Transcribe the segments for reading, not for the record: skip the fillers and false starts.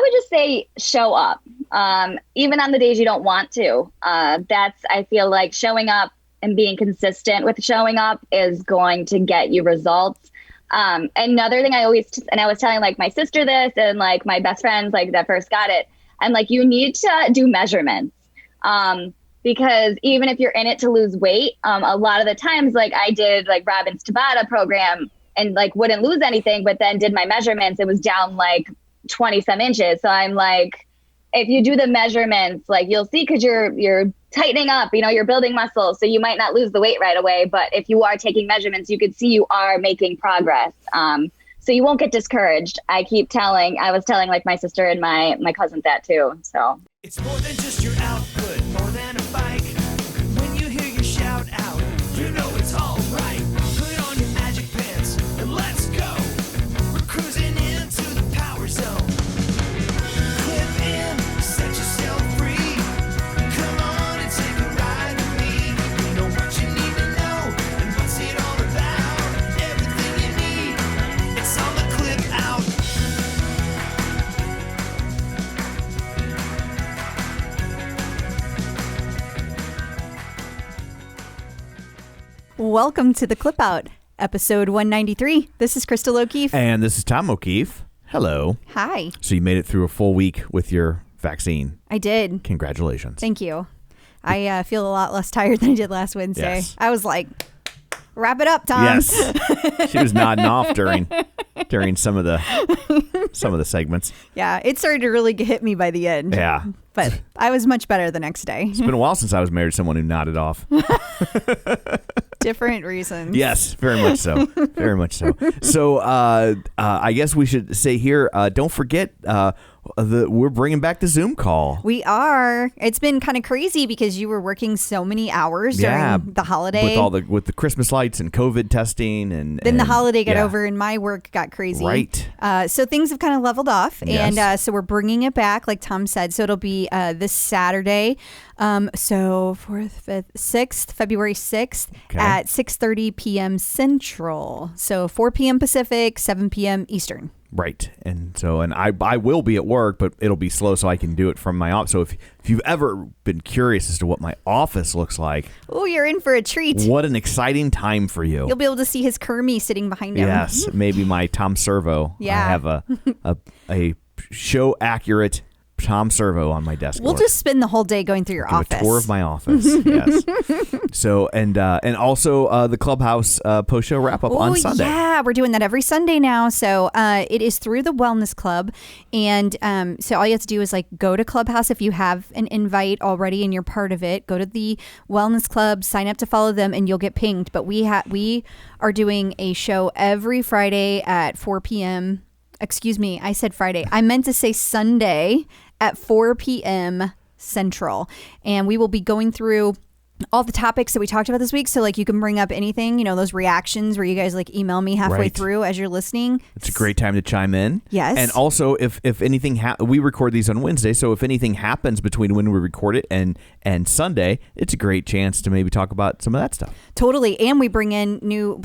would just say show up, even on the days you don't want to. I feel like showing up and being consistent with showing up is going to get you results. Another thing I was telling like my sister this and like my best friends like that first got it. And like, you need to do measurements. Because even if you're in it to lose weight, a lot of the times, like I did like Robin's Tabata program and like wouldn't lose anything, but then did my measurements, it was down like 20 some inches. So I'm like, if you do the measurements, like you'll see, cause you're tightening up, you're building muscles. So you might not lose the weight right away, but if you are taking measurements, you could see you are making progress. So you won't get discouraged. I was telling like my sister and my cousins that too. So it's more than just your output, more than a bike. When you hear your shout out, you know it's all right. Put on your magic pants and let's go. We're cruising into the power zone. Clip in, set yourself free. Come on and take a ride with me. We know what you need to know and what's it all about. Everything you need, it's on the Clip Out. Welcome to the Clip Out, episode 193. This is Crystal O'Keefe. And this is Tom O'Keefe. Hello. Hi. So you made it through a full week with your vaccine. I did. Congratulations. Thank you. I feel a lot less tired than I did last Wednesday. Yes. I was like, wrap it up, Tom. Yes. She was nodding off during some of the segments. Yeah, it started to really hit me by the end. Yeah. But I was much better the next day. It's been a while since I was married to someone who nodded off. Different reasons. Yes, very much so. Very much so. So I guess we should say here, don't forget, we're bringing back the Zoom call. We are. It's been kind of crazy because you were working so many hours during the holiday. With the Christmas lights and COVID testing. Then the holiday got over and my work got crazy. Right. So things have kind of leveled off. Yes. And so we're bringing it back, like Tom said. So it'll be this Saturday. So 4th, 5th, 6th, February 6th at 6:30 p.m. Central. So 4 p.m. Pacific, 7 p.m. Eastern. Right. And I will be at work, but it'll be slow so I can do it from my office. So if you've ever been curious as to what my office looks like. Oh, you're in for a treat. What an exciting time for you. You'll be able to see his Kermie sitting behind him. Yes. Maybe my Tom Servo. Yeah. I have a show accurate Tom Servo on my desk. We'll just spend the whole day going through your office. A tour of my office. Yes. So and also the Clubhouse post show wrap up on Sunday. Yeah, we're doing that every Sunday now. So it is through the Wellness Club, and so all you have to do is like go to Clubhouse if you have an invite already and you're part of it. Go to the Wellness Club, sign up to follow them, and you'll get pinged. But we are doing a show every Friday at 4 p.m. Excuse me, I said Friday. I meant to say Sunday at 4 p.m. Central. And we will be going through all the topics that we talked about this week. So like you can bring up anything, those reactions where you guys like email me halfway through as you're listening. It's a great time to chime in. Yes. And also if anything, we record these on Wednesday. So if anything happens between when we record it and Sunday, it's a great chance to maybe talk about some of that stuff. Totally. And we bring in new,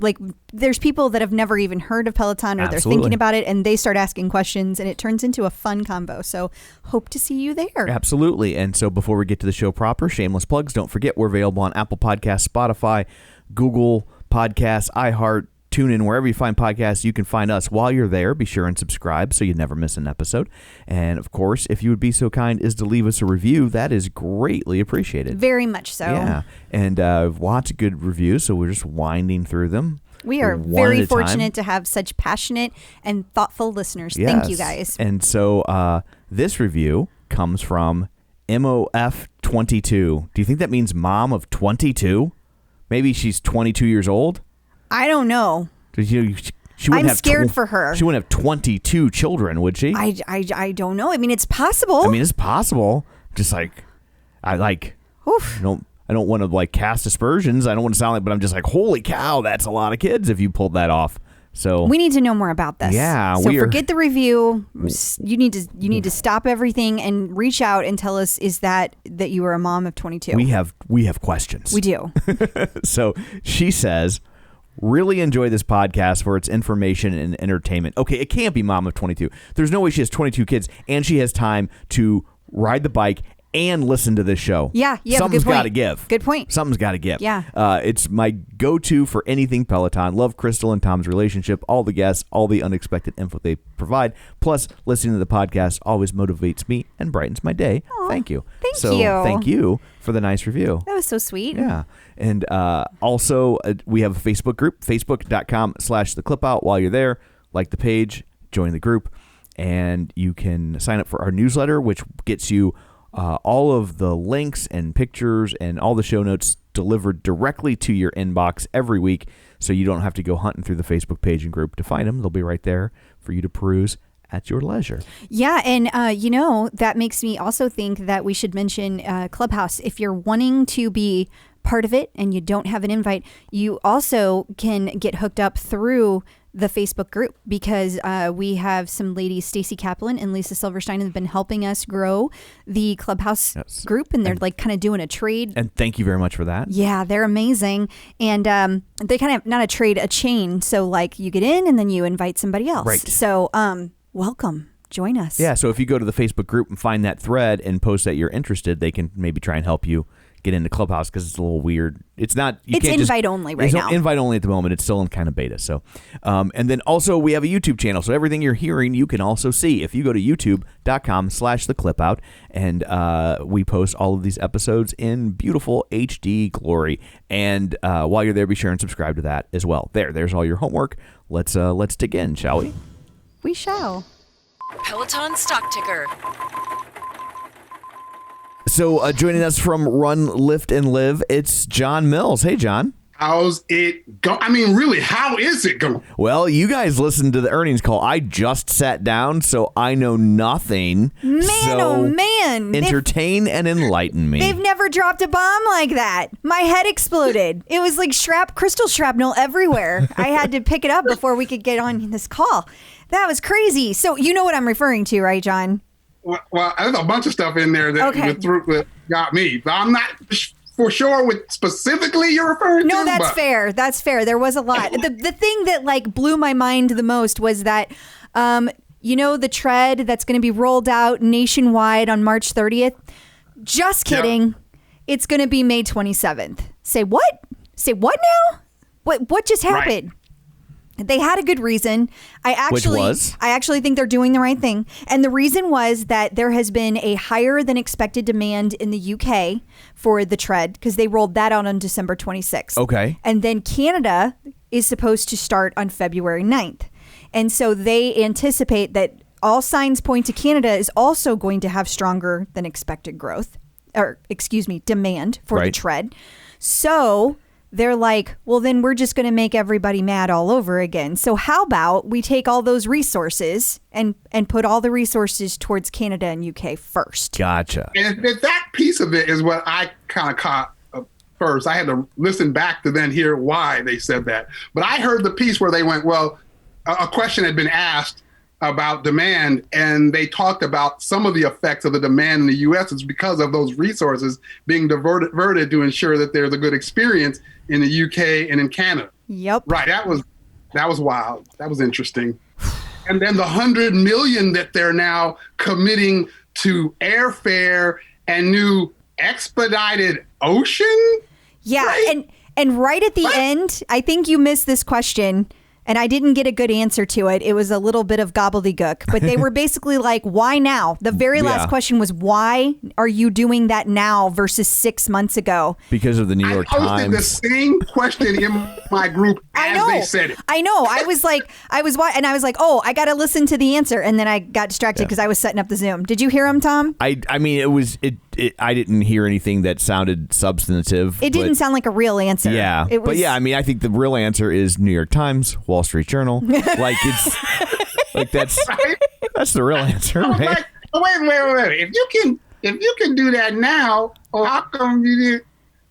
there's people that have never even heard of Peloton or Absolutely. They're thinking about it and they start asking questions and it turns into a fun combo. So hope to see you there. Absolutely. And so before we get to the show proper, shameless plugs, don't forget we're available on Apple Podcasts, Spotify, Google Podcasts, iHeart, TuneIn, wherever you find podcasts, you can find us. While you're there, be sure and subscribe so you never miss an episode. And of course, if you would be so kind as to leave us a review, that is greatly appreciated. Very much so. Yeah. And lots of good reviews, so we're just winding through them. We are very fortunate to have such passionate and thoughtful listeners. Yes. Thank you, guys. And so this review comes from MOF22. Do you think that means mom of 22? Maybe she's 22 years old? I don't know. I'm scared for her. She wouldn't have 22 children, would she? I don't know. I mean, it's possible. It's possible. Just Oof. I don't want to cast aspersions. I don't want to sound but I'm just holy cow, that's a lot of kids if you pulled that off. So we need to know more about this. Yeah. So forget the review. You need to stop everything and reach out and tell us, is that you are a mom of 22? We have questions. We do. So she says, really enjoy this podcast for its information and entertainment. Okay, it can't be mom of 22. There's no way she has 22 kids and she has time to ride the bike and listen to this show. Yeah, something's got to give. Good point. Something's got to give. Yeah. It's my go-to for anything Peloton. Love Crystal and Tom's relationship, all the guests, all the unexpected info they provide. Plus, listening to the podcast always motivates me and brightens my day. Aww, thank you. Thank you for the nice review. That was so sweet. Yeah. And also, we have a Facebook group, facebook.com/theclipout. While you're there, like the page, join the group, and you can sign up for our newsletter, which gets you all of the links and pictures and all the show notes delivered directly to your inbox every week, so you don't have to go hunting through the Facebook page and group to find them. They'll be right there for you to peruse at your leisure. Yeah, and that makes me also think that we should mention Clubhouse. If you're wanting to be part of it and you don't have an invite, you also can get hooked up through the Facebook group, because we have some ladies, Stacy Kaplan and Lisa Silverstein, have been helping us grow the Clubhouse group, and they're like kind of doing a trade. And thank you very much for that. Yeah, they're amazing. And they kind of, not a trade, a chain. So like you get in and then you invite somebody else. Right. So welcome. Join us. Yeah, so if you go to the Facebook group and find that thread and post that you're interested, they can maybe try and help you get into Clubhouse, because it's a little weird. It's not. It's invite only right now. Invite only at the moment. It's still in kind of beta. So, and then also we have a YouTube channel. So everything you're hearing, you can also see if you go to youtube.com/theclipout, and we post all of these episodes in beautiful HD glory. And while you're there, be sure and subscribe to that as well. There's all your homework. Let's dig in, shall we? We shall. Peloton stock ticker. So joining us from Run, Lift, and Live, it's John Mills. Hey, John. How's it going? I mean, really, how is it going? Well, you guys listened to the earnings call. I just sat down, so I know nothing. Oh man. Entertain and enlighten me. They've never dropped a bomb like that. My head exploded. It was like crystal shrapnel everywhere. I had to pick it up before we could get on this call. That was crazy. So you know what I'm referring to, right, John? Well, there's a bunch of stuff in there that got me. But I'm not for sure with specifically you're referring to. No, that's fair. That's fair. There was a lot. The thing that like blew my mind the most was that, the tread that's going to be rolled out nationwide on March 30th. Just kidding. Yep. It's going to be May 27th. Say what? Say what now? What just happened? Right. They had a good reason. I actually think they're doing the right thing. And the reason was that there has been a higher than expected demand in the UK for the tread, because they rolled that out on December 26th. Okay. And then Canada is supposed to start on February 9th. And so they anticipate that all signs point to Canada is also going to have stronger than expected demand for the tread. So they're like, well, then we're just going to make everybody mad all over again. So how about we take all those resources and put all the resources towards Canada and UK first? Gotcha. And that piece of it is what I kind of caught first. I had to listen back to then hear why they said that. But I heard the piece where they went, well, a question had been asked about demand, and they talked about some of the effects of the demand in the U.S. is because of those resources being diverted to ensure that there's a good experience in the U.K. and in Canada. Yep. Right. That was wild. That was interesting. And then the $100 million that they're now committing to airfare and new expedited ocean. Yeah. Right? And right at the end, I think you missed this question. And I didn't get a good answer to it. It was a little bit of gobbledygook. But they were basically like, why now? The very last question was, why are you doing that now versus 6 months ago? Because of the New York Times. I posted the same question in my group as they said it. I know. I was like, oh, I got to listen to the answer. And then I got distracted because I was setting up the Zoom. Did you hear him, Tom? I mean, I didn't hear anything that sounded substantive. It didn't sound like a real answer. Yeah. But yeah, I mean, I think the real answer is New York Times, Wall Street Journal. Like it's like that's the real answer, right? Like, wait. If you can do that now, how come you did?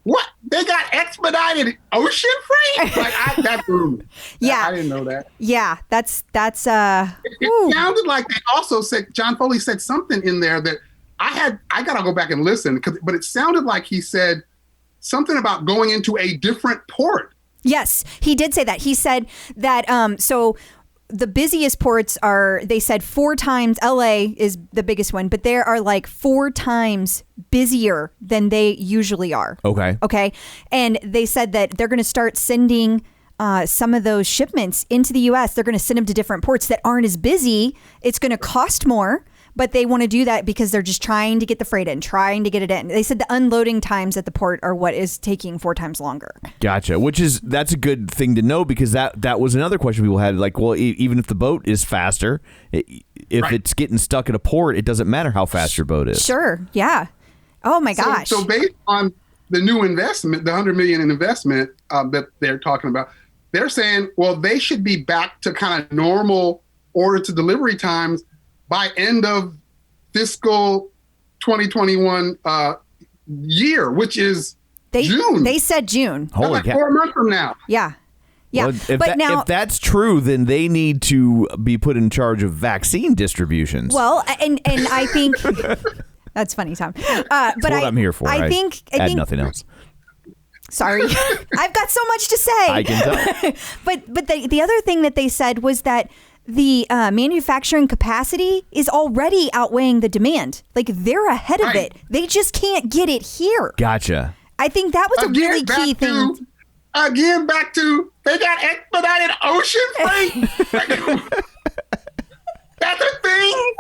What? They got expedited ocean freight? Like that blew me. Yeah. I didn't know that. Yeah, that's It sounded like they also said, John Foley said something in there that I gotta go back and listen, but it sounded like he said something about going into a different port. Yes, he did say that. He said that, so the busiest ports are, they said 4 times, LA is the biggest one, but there are like 4 times busier than they usually are. Okay. And they said that they're going to start sending some of those shipments into the U.S. They're going to send them to different ports that aren't as busy. It's going to cost more, but they want to do that because they're just trying to get the freight in, trying to get it in. They said the unloading times at the port are what is taking 4 times longer. Gotcha. That's a good thing to know, because that was another question people had. Like, well, even if the boat is faster, if it's getting stuck at a port, it doesn't matter how fast your boat is. Sure. Yeah. Oh my gosh. So based on the new investment, the $100 million in investment that they're talking about, they're saying, well, they should be back to kind of normal order to delivery times by end of fiscal 2021 year, which is June. They said June. Holy like 4 months from now. Yeah. Yeah. Well, if that's true, then they need to be put in charge of vaccine distributions. Well, and I think that's funny, Tom. But what I'm here for. I think nothing else. Sorry, I've got so much to say. I can tell. But the other thing that they said was that the manufacturing capacity is already outweighing the demand. Like, they're ahead of it. They just can't get it here. Gotcha. I think that was a really key thing. Again, back to, they got expedited ocean freight. That's a thing.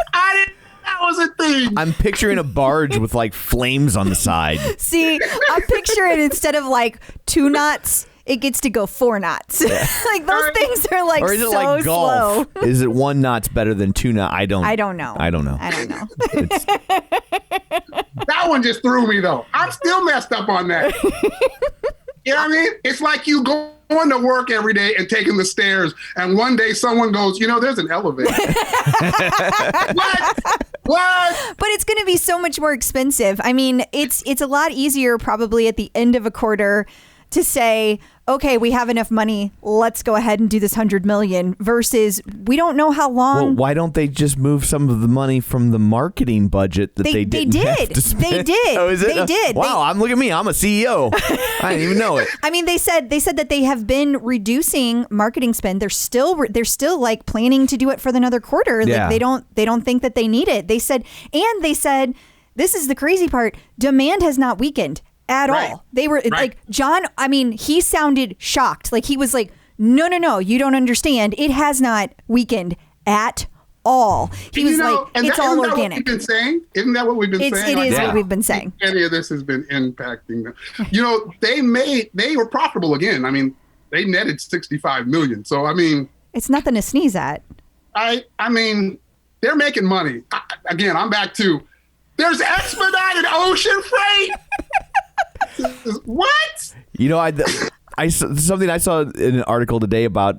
That was a thing. I'm picturing a barge with like flames on the side. See, I'm picturing instead of like 2 knots, it gets to go 4 knots. Like, those things are like or is it so like golf? slow. Is it 1 knot's better than 2 knots? I don't know. That one just threw me, though. I'm still messed up on that. You know what I mean? It's like you going to work every day and taking the stairs, and one day someone goes, there's an elevator. What? But it's going to be so much more expensive. I mean, it's a lot easier probably at the end of a quarter to say, okay, we have enough money, let's go ahead and do this $100 million, versus we don't know how long. Well, why don't they just move some of the money from the marketing budget that they didn't have to spend? They did. Oh, is it? They did. Wow, look at me. I'm a CEO. I didn't even know it. I mean, they said that they have been reducing marketing spend. They're still like planning to do it for another quarter. Yeah. Like, they don't think that they need it. They said this is the crazy part. Demand has not weakened at all. They were like, John, I mean, he sounded shocked. Like, he was like, no, you don't understand. It has not weakened at all. He was like, it's all organic. Isn't that what we've been saying? It is what we've been saying. Any of this has been impacting them. They were profitable again. I mean, they netted $65 million. So, I mean, it's nothing to sneeze at. I mean, they're making money. Again, I'm back to, there's expedited ocean freight. What? Something I saw in an article today about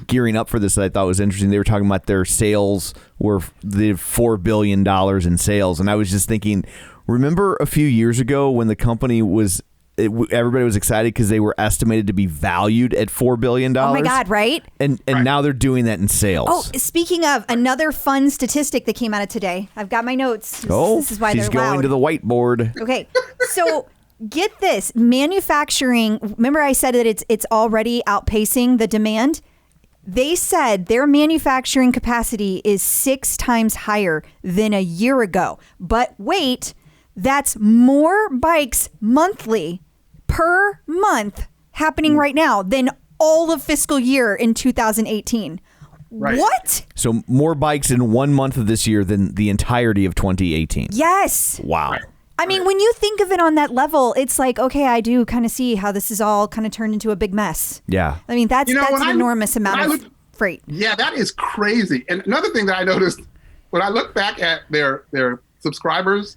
gearing up for this that I thought was interesting. They were talking about their sales were the $4 billion in sales. And I was just thinking, remember a few years ago when the company everybody was excited because they were estimated to be valued at $4 billion? Oh my God, right? And now they're doing that in sales. Oh, speaking of, another fun statistic that came out of today. I've got my notes. This is why she's they're loud. going to the whiteboard. Okay, so get this. Manufacturing, remember I said that it's already outpacing the demand? They said their manufacturing capacity is 6 times higher than a year ago. But wait, that's more bikes monthly per month happening right now than all of fiscal year in 2018. Right. What? So more bikes in 1 month of this year than the entirety of 2018. Yes. Wow. Right. I mean, when you think of it on that level, it's like, okay, I do kind of see how this is all kind of turned into a big mess. Yeah. I mean, that's an enormous amount of freight. Yeah, that is crazy. And another thing that I noticed when I look back at their subscribers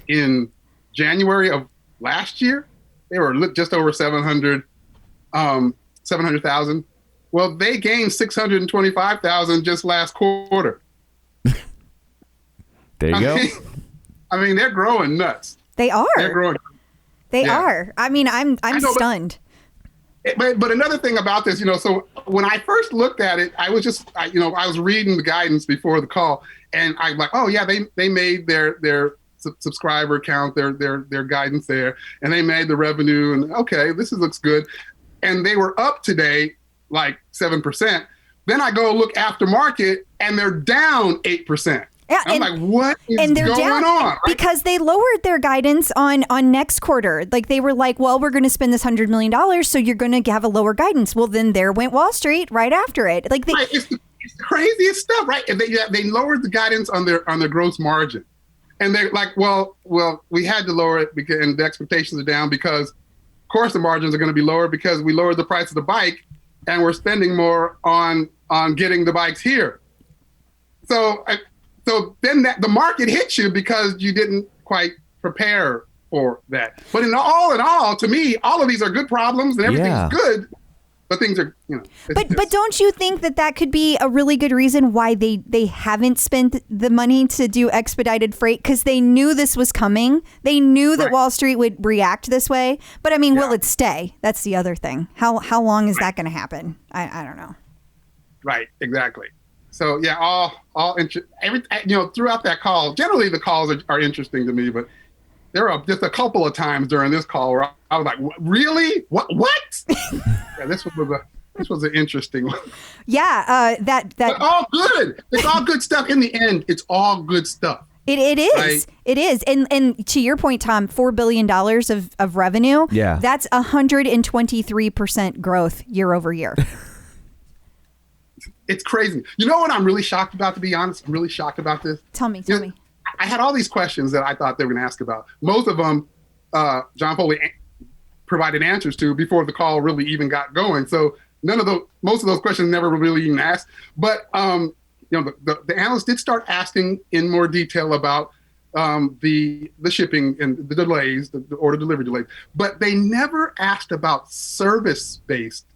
in January of last year, they were just over 700,000. Well, they gained 625,000 just last quarter. There you go. I mean, they're growing nuts. They are. They're growing. They are. I mean, I'm stunned. But another thing about this, so when I first looked at it, I was I was reading the guidance before the call, and I'm like, oh yeah, they made their subscriber count, their guidance there, and they made the revenue, and okay, looks good. and they were up today like 7%. Then I go look aftermarket and they're down 8%. Yeah, I'm like, what is going on? Right? Because they lowered their guidance on next quarter. Like they were like, well, we're going to spend this $100 million, so you're going to have a lower guidance. Well, then there went Wall Street right after it. Like it's the craziest stuff, right? And they lowered the guidance on their gross margin, and they're like, well, we had to lower it because and the expectations are down because, of course, the margins are going to be lower because we lowered the price of the bike, and we're spending more on getting the bikes here. So then the market hits you because you didn't quite prepare for that. But in all, to me, all of these are good problems and everything's good. But things are, But don't you think that could be a really good reason why they haven't spent the money to do expedited freight? Because they knew this was coming. They knew that Wall Street would react this way. But I mean, will it stay? That's the other thing. How long is that going to happen? I don't know. Right. Exactly. So yeah, throughout that call, generally the calls are interesting to me, but there are just a couple of times during this call where I was like, really? What? Yeah, this was an interesting one. Yeah, that but all good. It's all good stuff. In the end, it's all good stuff. It is. Right? It is. And to your point, Tom, $4 billion of revenue. Yeah. That's 123% growth year over year. It's crazy. You know what I'm really shocked about, to be honest? I'm really shocked about this. Tell me. I had all these questions that I thought they were going to ask about. Most of them, John Foley provided answers to before the call really even got going. So most of those questions never really even asked. But the analysts did start asking in more detail about the shipping and the delays, the order delivery delays. But they never asked about service-based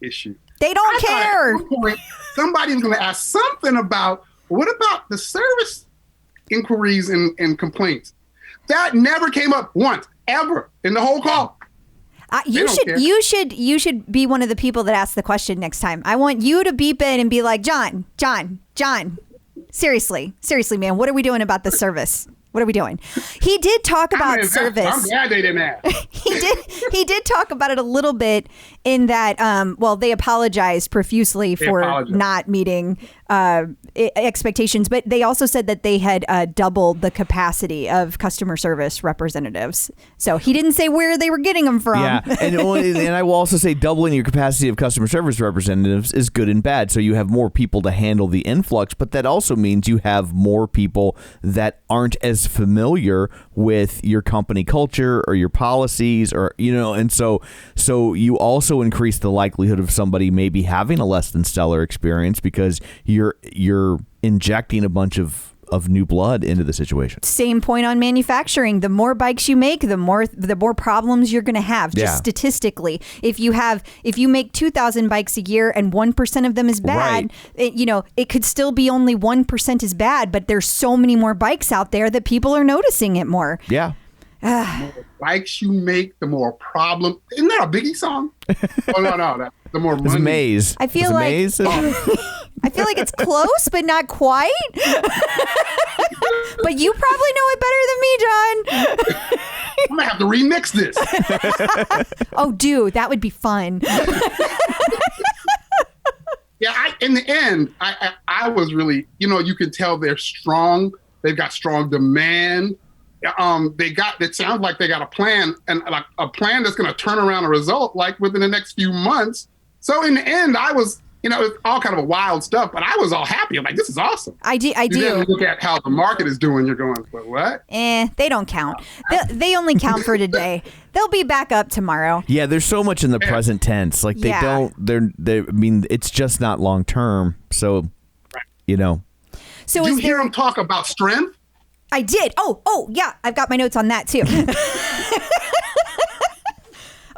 issues. They don't care. At some point, somebody's going to ask something about, what about the service inquiries and complaints? That never came up once, ever, in the whole call. You should be one of the people that asks the question next time. I want you to beep in and be like, John, seriously, man, what are we doing about the service? What are we doing? He did talk about service. I'm glad they didn't ask. He did talk about it a little bit in that, they apologized profusely for not meeting expectations, but they also said that they had doubled the capacity of customer service representatives. So he didn't say where they were getting them from. Yeah, and I will also say doubling your capacity of customer service representatives is good and bad. So you have more people to handle the influx, but that also means you have more people that aren't as familiar with your company culture or your policies, or and so you also increase the likelihood of somebody maybe having a less than stellar experience because you're injecting a bunch of new blood into the situation. Same point on manufacturing. The more bikes you make, the more problems you're going to have. Just statistically, if you make 2,000 bikes a year and 1% of them is bad, it could still be only 1% is bad, but there's so many more bikes out there that people are noticing it more. Yeah. The more bikes you make, the more problem. Isn't that a Biggie song? Oh no, the more money. It's Maze. I feel like it's close, but not quite. But you probably know it better than me, John. I'm gonna have to remix this. Oh, dude, that would be fun. Yeah, in the end, I was really, you could tell they're strong. They've got strong demand. It sounds like they got a plan, and like a plan that's going to turn around a result like within the next few months. So in the end, I was, it's all kind of a wild stuff, but I was all happy. I'm like, this is awesome. I do. Then look at how the market is doing. You're going, but what? They don't count. They only count for today. They'll be back up tomorrow. Yeah, there's so much in the present tense. Like they it's just not long term. So, So did you hear them talk about strength? I did. Oh, yeah. I've got my notes on that too.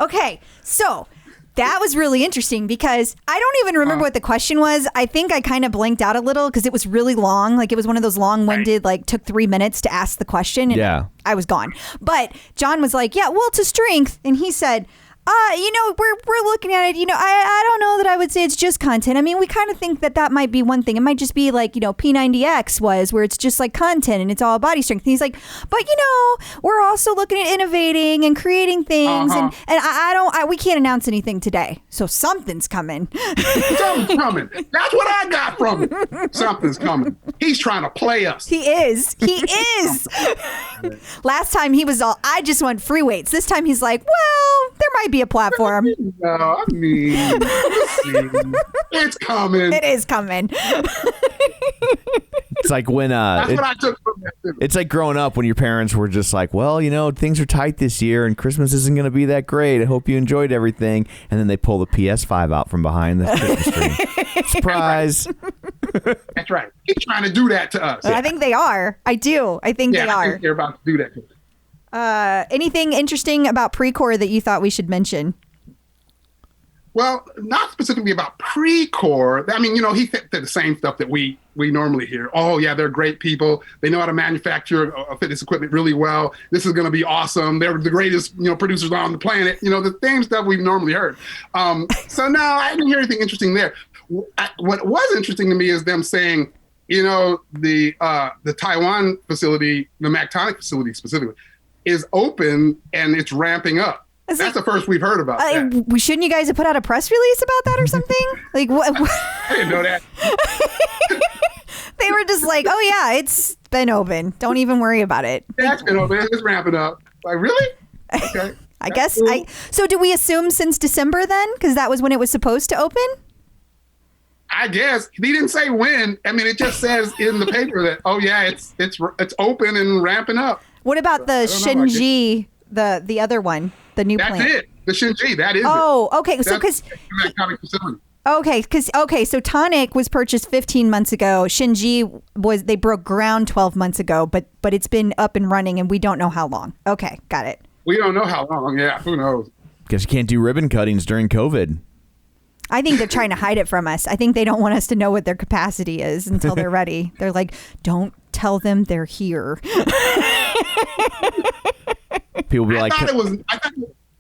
Okay. So that was really interesting because I don't even remember what the question was. I think I kind of blanked out a little because it was really long. Like it was one of those long-winded, like took 3 minutes to ask the question and I was gone. But John was like, yeah, well, to strength. And he said, We're looking at it. I don't know that I would say it's just content. I mean, we kind of think that might be one thing. It might just be like, P90X was, where it's just like content and it's all body strength. And he's like, but we're also looking at innovating and creating things. And we can't announce anything today. So something's coming. Something's coming. That's what I got from it. Something's coming. He's trying to play us. He is. Last time he was all, I just want free weights. This time he's like, well, there might be a platform. No, I mean, it's coming. It is coming. It's like when that's what I took from that. It's like growing up when your parents were just like, well, things are tight this year and Christmas isn't going to be that great. I hope you enjoyed everything. And then they pull the PS5 out from behind the Christmas tree. Surprise. That's right. He's trying to do that to us. I think they are. I do. I think they are. I think they're about to do that to us. Anything interesting about Precore that you thought we should mention? Well, not specifically about Precore. I mean, he said the same stuff that we normally hear. Oh, yeah, they're great people. They know how to manufacture fitness equipment really well. This is going to be awesome. They're the greatest, producers on the planet. The same stuff we've normally heard. So no, I didn't hear anything interesting there. What was interesting to me is them saying, the Taiwan facility, the Mactonic facility specifically, is open and it's ramping up. That's the first we've heard about that. Shouldn't you guys have put out a press release about that or something? Like what? I didn't know that. They were just like, oh yeah, it's been open. Don't even worry about it. Yeah, it's been open. It's ramping up. Like, really? Okay. I guess. Cool. So do we assume since December then? Because that was when it was supposed to open? I guess. He didn't say when. I mean, it just says in the paper that, oh yeah, it's open and ramping up. What about the Shinji, the other one, the new plant? That's it. The Shinji, that is it. Oh, okay. So because so Tonic was purchased 15 months ago. Shinji they broke ground 12 months ago, but it's been up and running and we don't know how long. Okay, got it. We don't know how long. Yeah, who knows? Because you can't do ribbon cuttings during COVID. I think they're trying to hide it from us. I think they don't want us to know what their capacity is until they're ready. They're like, don't tell them they're here. People be like,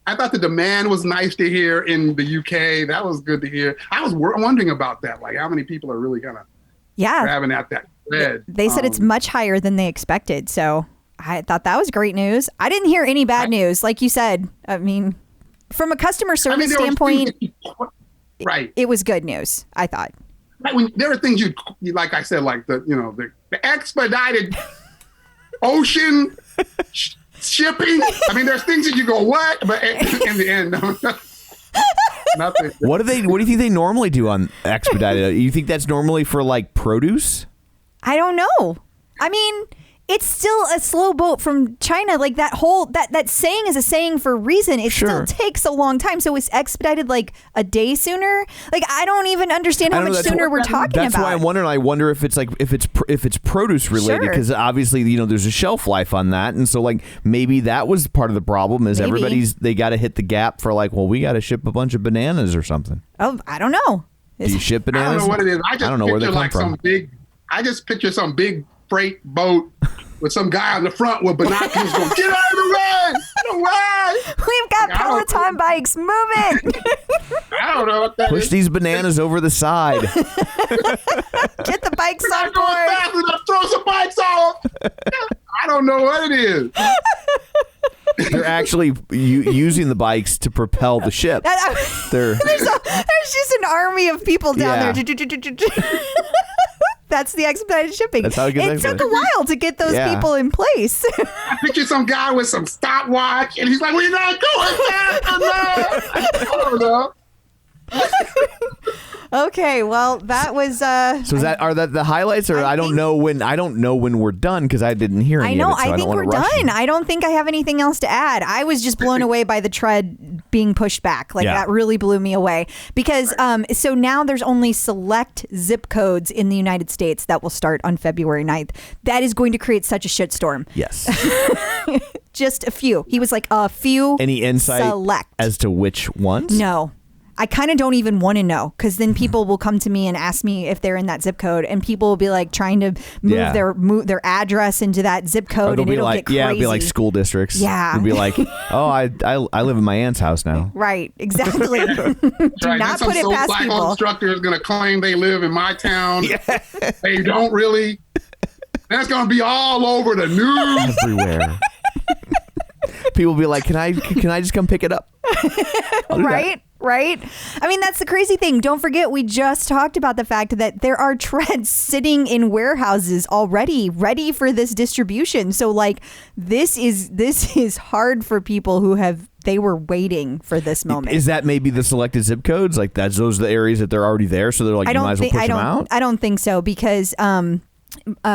I thought the demand was nice to hear in the UK. That was good to hear. I was wondering about that, like how many people are really kind of grabbing at that thread. They said it's much higher than they expected. So I thought that was great news. I didn't hear any bad news. Like you said, I mean, from a customer service standpoint, right, it was good news, I thought. Right, when there are things you like I said, like the expedited ocean shipping. I mean, there's things that you go, what? But in the end, nothing. What do you think they normally do on expedited? You think that's normally for like produce? I don't know. I mean, it's still a slow boat from China. Like that saying is a saying for a reason. It still takes a long time. So it's expedited like a day sooner. Like I don't even understand how much sooner we're talking about. That's why I'm wondering. I wonder if it's like if it's produce related, because obviously there's a shelf life on that, and so like maybe that was part of the problem is they got to hit the gap for like, well, we got to ship a bunch of bananas or something. Oh, I don't know. Do you ship bananas? I don't know what it is. I don't know where they come from. I just picture some big freight boat with some guy on the front with binoculars going, get out of the way! We've got Peloton bikes moving! I don't know what that Push is. these bananas over the side. Get the bikes on board! Fast enough, throw some bikes off! I don't know what it is. They're actually using the bikes to propel the ship. There's just an army of people down there. That's the expedited shipping. That's how it gets expedited. Took a while to get those people in place. I picture some guy with some stopwatch, and he's like, "We're not going fast enough." I don't know. Okay, well, that was. So are that the highlights, or I don't know when we're done because I didn't hear any of it. So I think we're done. I don't think I have anything else to add. I was just blown away by the tread being pushed back. That really blew me away because so now there's only select zip codes in the United States that will start on February 9th. That is going to create such a shitstorm. Yes. Just a few. He was like a few. Any insight select as to which ones? No. I kind of don't even want to know, because then people will come to me and ask me if they're in that zip code, and people will be like trying to move their address into that zip code, and it'll get crazy. Yeah, it'll be like school districts. Yeah. It'll be like, oh, I live in my aunt's house now. Right, exactly. Do not put it past people. Instructor is going to claim they live in my town. They don't really. That's going to be all over the news. Everywhere. People will be like, can I just come pick it up? Right? Right? I mean, that's the crazy thing. Don't forget, we just talked about the fact that there are treads sitting in warehouses already ready for this distribution. So like this is hard for people who they were waiting for this moment. Is that maybe the selected zip codes? Like those are the areas that they're already there, so they're like, you might as well push them out? I don't think so, because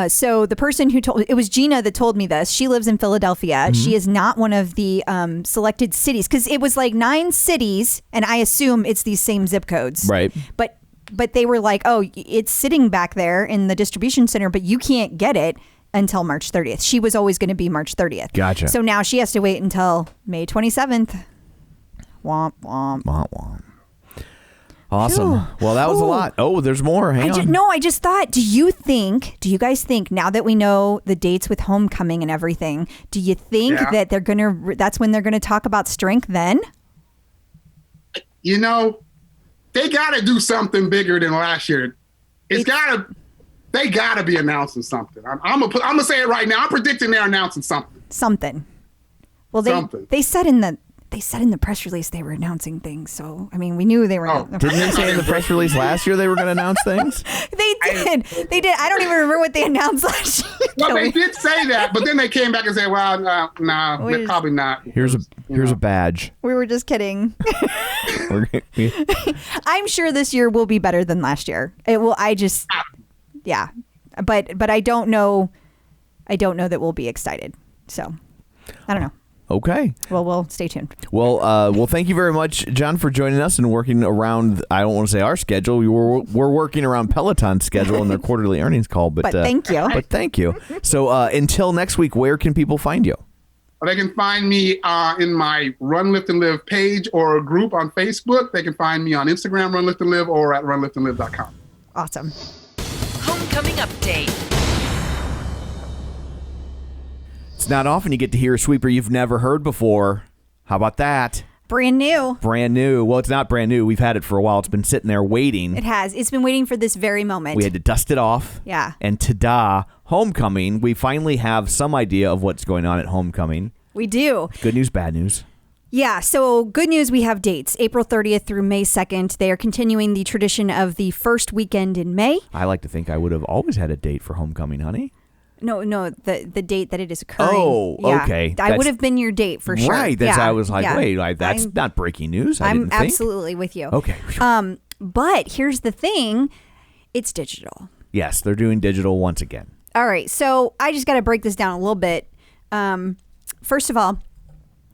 so the person who it was Gina that told me this. She lives in Philadelphia. Mm-hmm. She is not one of the selected cities, because it was like 9 cities, and I assume it's these same zip codes. Right. But they were like, oh, it's sitting back there in the distribution center, but you can't get it until March 30th. She was always going to be March 30th. Gotcha. So now she has to wait until May 27th. Womp womp. Womp womp. Awesome. Whew. Well, that was a lot. Oh, there's more. Hang on. I just thought, do you guys think, now that we know the dates with homecoming and everything, do you think that that's when they're going to talk about strength then? You know, they got to do something bigger than last year. They got to be announcing something. I'm going to say it right now. I'm predicting they're announcing something. Something. Well, they said in the press release they were announcing things. So, I mean, we knew they were. Didn't they say in the press release last year they were going to announce things? They did. I don't even remember what they announced last year. Well, they did say that, but then they came back and said, well, no, probably not. Here's a badge. We were just kidding. I'm sure this year will be better than last year. It will. But I don't know. I don't know that we'll be excited. So, I don't know. Okay. Well, we'll stay tuned. Well, thank you very much, John, for joining us and working around, I don't want to say our schedule. We're working around Peloton's schedule and their quarterly earnings call. But thank you. But thank you. So until next week, where can people find you? They can find me in my Run, Lift, and Live page or a group on Facebook. They can find me on Instagram, Run, Lift, and Live, or at runliftandlive.com. Awesome. Homecoming update. It's not often you get to hear a sweeper you've never heard before. How about that? Brand new. Brand new. Well, it's not brand new. We've had it for a while. It's been sitting there waiting. It has. It's been waiting for this very moment. We had to dust it off. Yeah. And ta-da, homecoming. We finally have some idea of what's going on at homecoming. We do. Good news, bad news. Yeah, so good news, we have dates. April 30th through May 2nd. They are continuing the tradition of the first weekend in May. I like to think I would have always had a date for homecoming, honey. No, the date that it is occurring. Oh, yeah. Okay. I would have been your date for sure. Right. That's I was like, wait, that's not breaking news. I'm absolutely with you. Okay. But here's the thing. It's digital. Yes, they're doing digital once again. All right. So I just got to break this down a little bit. First of all,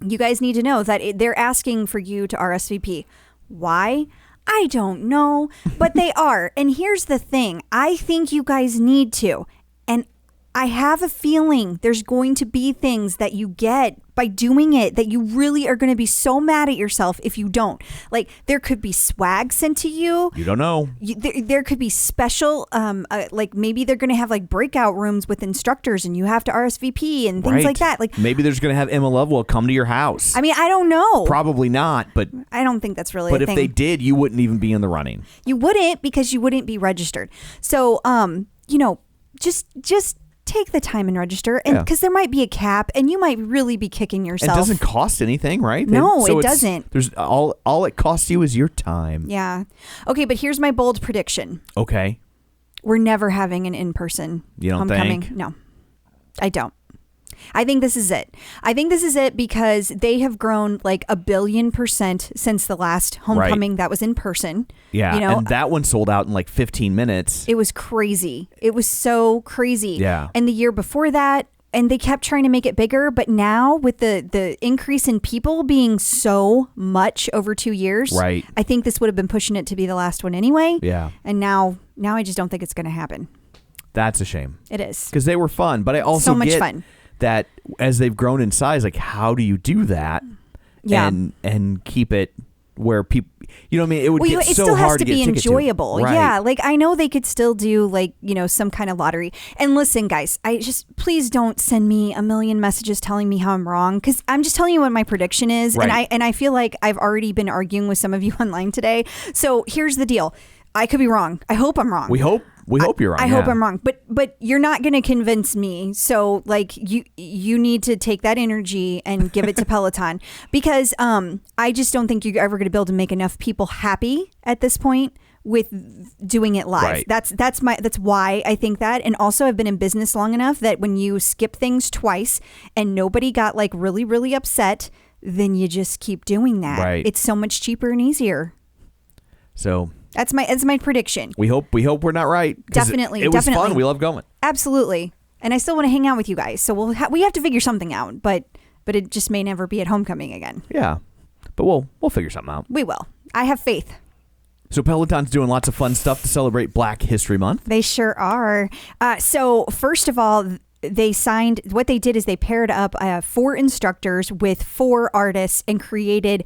you guys need to know that they're asking for you to RSVP. Why? I don't know, but they are. And here's the thing. I think you guys need to. And I have a feeling there's going to be things that you get by doing it that you really are going to be so mad at yourself if you don't. Like, there could be swag sent to you. You don't know. There could be special, like maybe they're going to have like breakout rooms with instructors and you have to RSVP and things like that. Like, maybe there's going to have Emma Lovewell come to your house. I mean, I don't know. Probably not, but I don't think that's really a thing. But if they did, you wouldn't even be in the running. You wouldn't, because you wouldn't be registered. So, just take the time and register, and because there might be a cap and you might really be kicking yourself. It doesn't cost anything, right? No, it doesn't. There's all it costs you is your time. Yeah. Okay, but here's my bold prediction. Okay. We're never having an in-person homecoming. Think? No, I don't. I think this is it. I think this is it because they have grown like 1,000,000,000% since the last homecoming that was in person. Yeah, and that one sold out in like 15 minutes. It was crazy. It was so crazy. Yeah. And the year before that, and they kept trying to make it bigger, but now with the increase in people being so much over 2 years, right? I think this would have been pushing it to be the last one anyway. Yeah. And now I just don't think it's going to happen. That's a shame. It is. Because they were fun, but I also so much fun. That as they've grown in size, like how do you do that? Yeah. And keep it where people, you know what I mean? It would get it so still has hard to get be a ticket to. enjoyable. Right. Yeah, like I know they could still do like, some kind of lottery. And listen, guys, please don't send me a million messages telling me how I'm wrong, because I'm just telling you what my prediction is. Right. And I feel like I've already been arguing with some of you online today. So here's the deal. I could be wrong. I hope I'm wrong. We hope you're wrong. I hope I'm wrong, but you're not going to convince me. So like you need to take that energy and give it to Peloton, because I just don't think you're ever going to be able to make enough people happy at this point with doing it live. Right. That's why I think that. And also I've been in business long enough that when you skip things twice and nobody got like really, really upset, then you just keep doing that. Right. It's so much cheaper and easier. So that's my prediction. we hope we're not right. 'Cause Definitely. It was fun. We love going. Absolutely. And I still want to hang out with you guys. So we have to figure something out, but it just may never be at homecoming again. Yeah. But we'll figure something out. We will. I have faith. So Peloton's doing lots of fun stuff to celebrate Black History Month. They sure are. So first of all, what they did is they paired up 4 instructors with 4 artists and created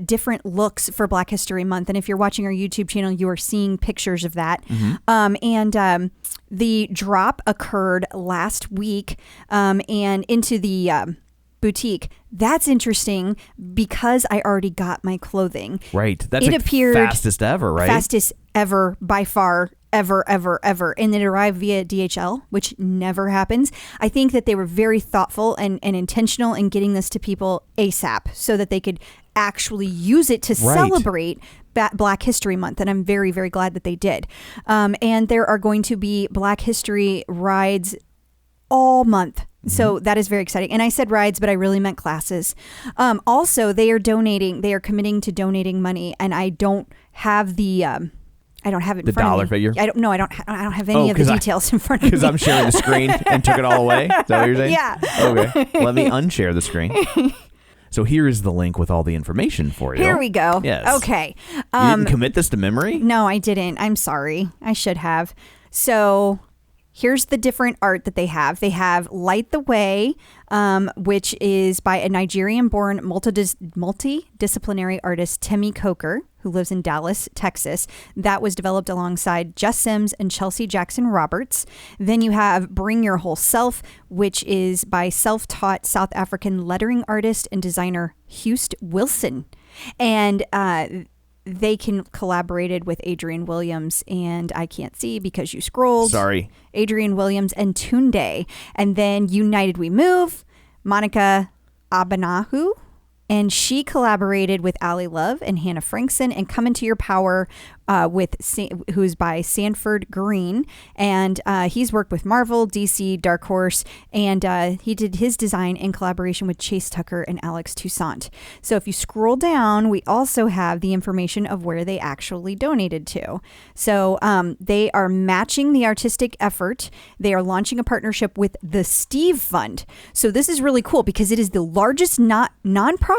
different looks for Black History Month. And if you're watching our YouTube channel, you are seeing pictures of that. And the drop occurred last week and into the boutique. That's interesting because I already got my clothing. Right. That's appeared fastest ever, right? Fastest ever by far. Ever. And it arrived via DHL, which never happens. I think that they were very thoughtful and intentional in getting this to people ASAP so that they could actually use it to celebrate Black History Month. And I'm very, very glad that they did. And there are going to be Black History rides all month. So that is very exciting. And I said rides, but I really meant classes. Also, they are committing to donating money. And I don't have I don't have it in front of me. The dollar figure? I don't have any of the details in front of me. Because I'm sharing the screen and took it all away? Is that what you're saying? Yeah. Okay. Let me unshare the screen. So here is the link with all the information for you. Here we go. Yes. Okay. You didn't commit this to memory? No, I didn't. I'm sorry. I should have. So here's the different art that they have. They have Light the Way, which is by a Nigerian-born multidisciplinary artist, Temi Coker, who lives in Dallas, Texas. That was developed alongside Jess Sims and Chelsea Jackson Roberts. Then you have Bring Your Whole Self, which is by self-taught South African lettering artist and designer Hust Wilson. And they collaborated with Adrian Williams, and I can't see because you scrolled. Sorry. Adrian Williams and Tunde. And then United We Move, Monica Abanahu. And she collaborated with Ali Love and Hannah Frankson, and Come Into Your Power, who's by Sanford Green. And he's worked with Marvel, DC, Dark Horse, and he did his design in collaboration with Chase Tucker and Alex Toussaint. So if you scroll down, we also have the information of where they actually donated to. So they are matching the artistic effort. They are launching a partnership with the Steve Fund. So this is really cool because it is the largest nonprofit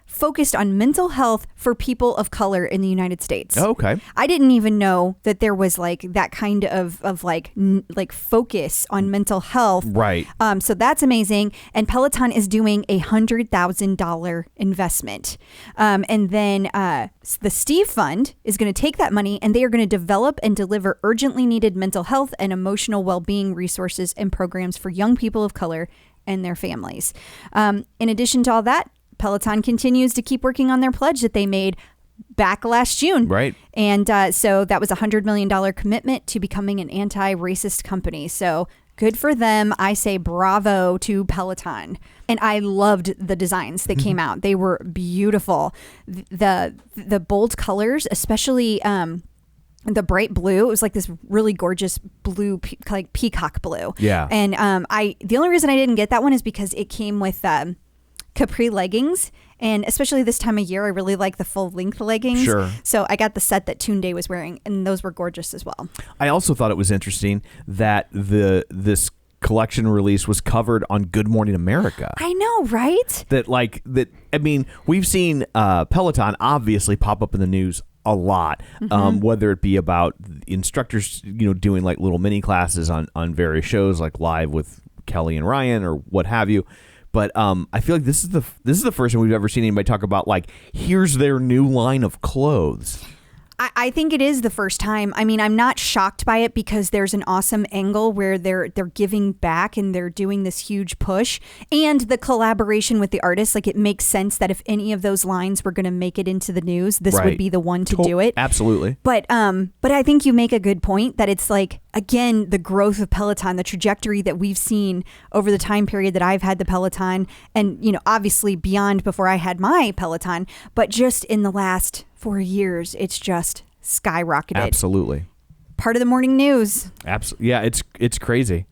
focused on mental health for people of color in the United States. Oh, okay. I didn't even know that there was like that kind of focus on mental health. Right. So that's amazing. And Peloton is doing $100,000 investment. And then the Steve Fund is going to take that money and they are going to develop and deliver urgently needed mental health and emotional well-being resources and programs for young people of color and their families. In addition to all that, Peloton continues to keep working on their pledge that they made back last June. Right. And so that was a $100 million commitment to becoming an anti-racist company. So good for them. I say bravo to Peloton. And I loved the designs that came out. They were beautiful. The bold colors, especially the bright blue. It was like this really gorgeous blue, like peacock blue. Yeah. And the only reason I didn't get that one is because it came with capri leggings, and especially this time of year I really like the full length leggings. Sure. So I got the set that Tunde was wearing, and those were gorgeous as well. I also thought it was interesting that this collection release was covered on Good Morning America. I know, right? I mean, we've seen Peloton obviously pop up in the news a lot, whether it be about instructors, doing like little mini classes on various shows like Live with Kelly and Ryan or what have you. But I feel like this is the first time we've ever seen anybody talk about like, here's their new line of clothes. I think it is the first time. I mean, I'm not shocked by it because there's an awesome angle where they're giving back and they're doing this huge push, and the collaboration with the artists. Like, it makes sense that if any of those lines were going to make it into the news, this would be the one to do it. Absolutely. But I think you make a good point that it's like, again, the growth of Peloton, the trajectory that we've seen over the time period that I've had the Peloton, and obviously beyond before I had my Peloton, but just in the last 4 years, it's just skyrocketed. Absolutely. Part of the morning news. Absolutely. Yeah, it's crazy.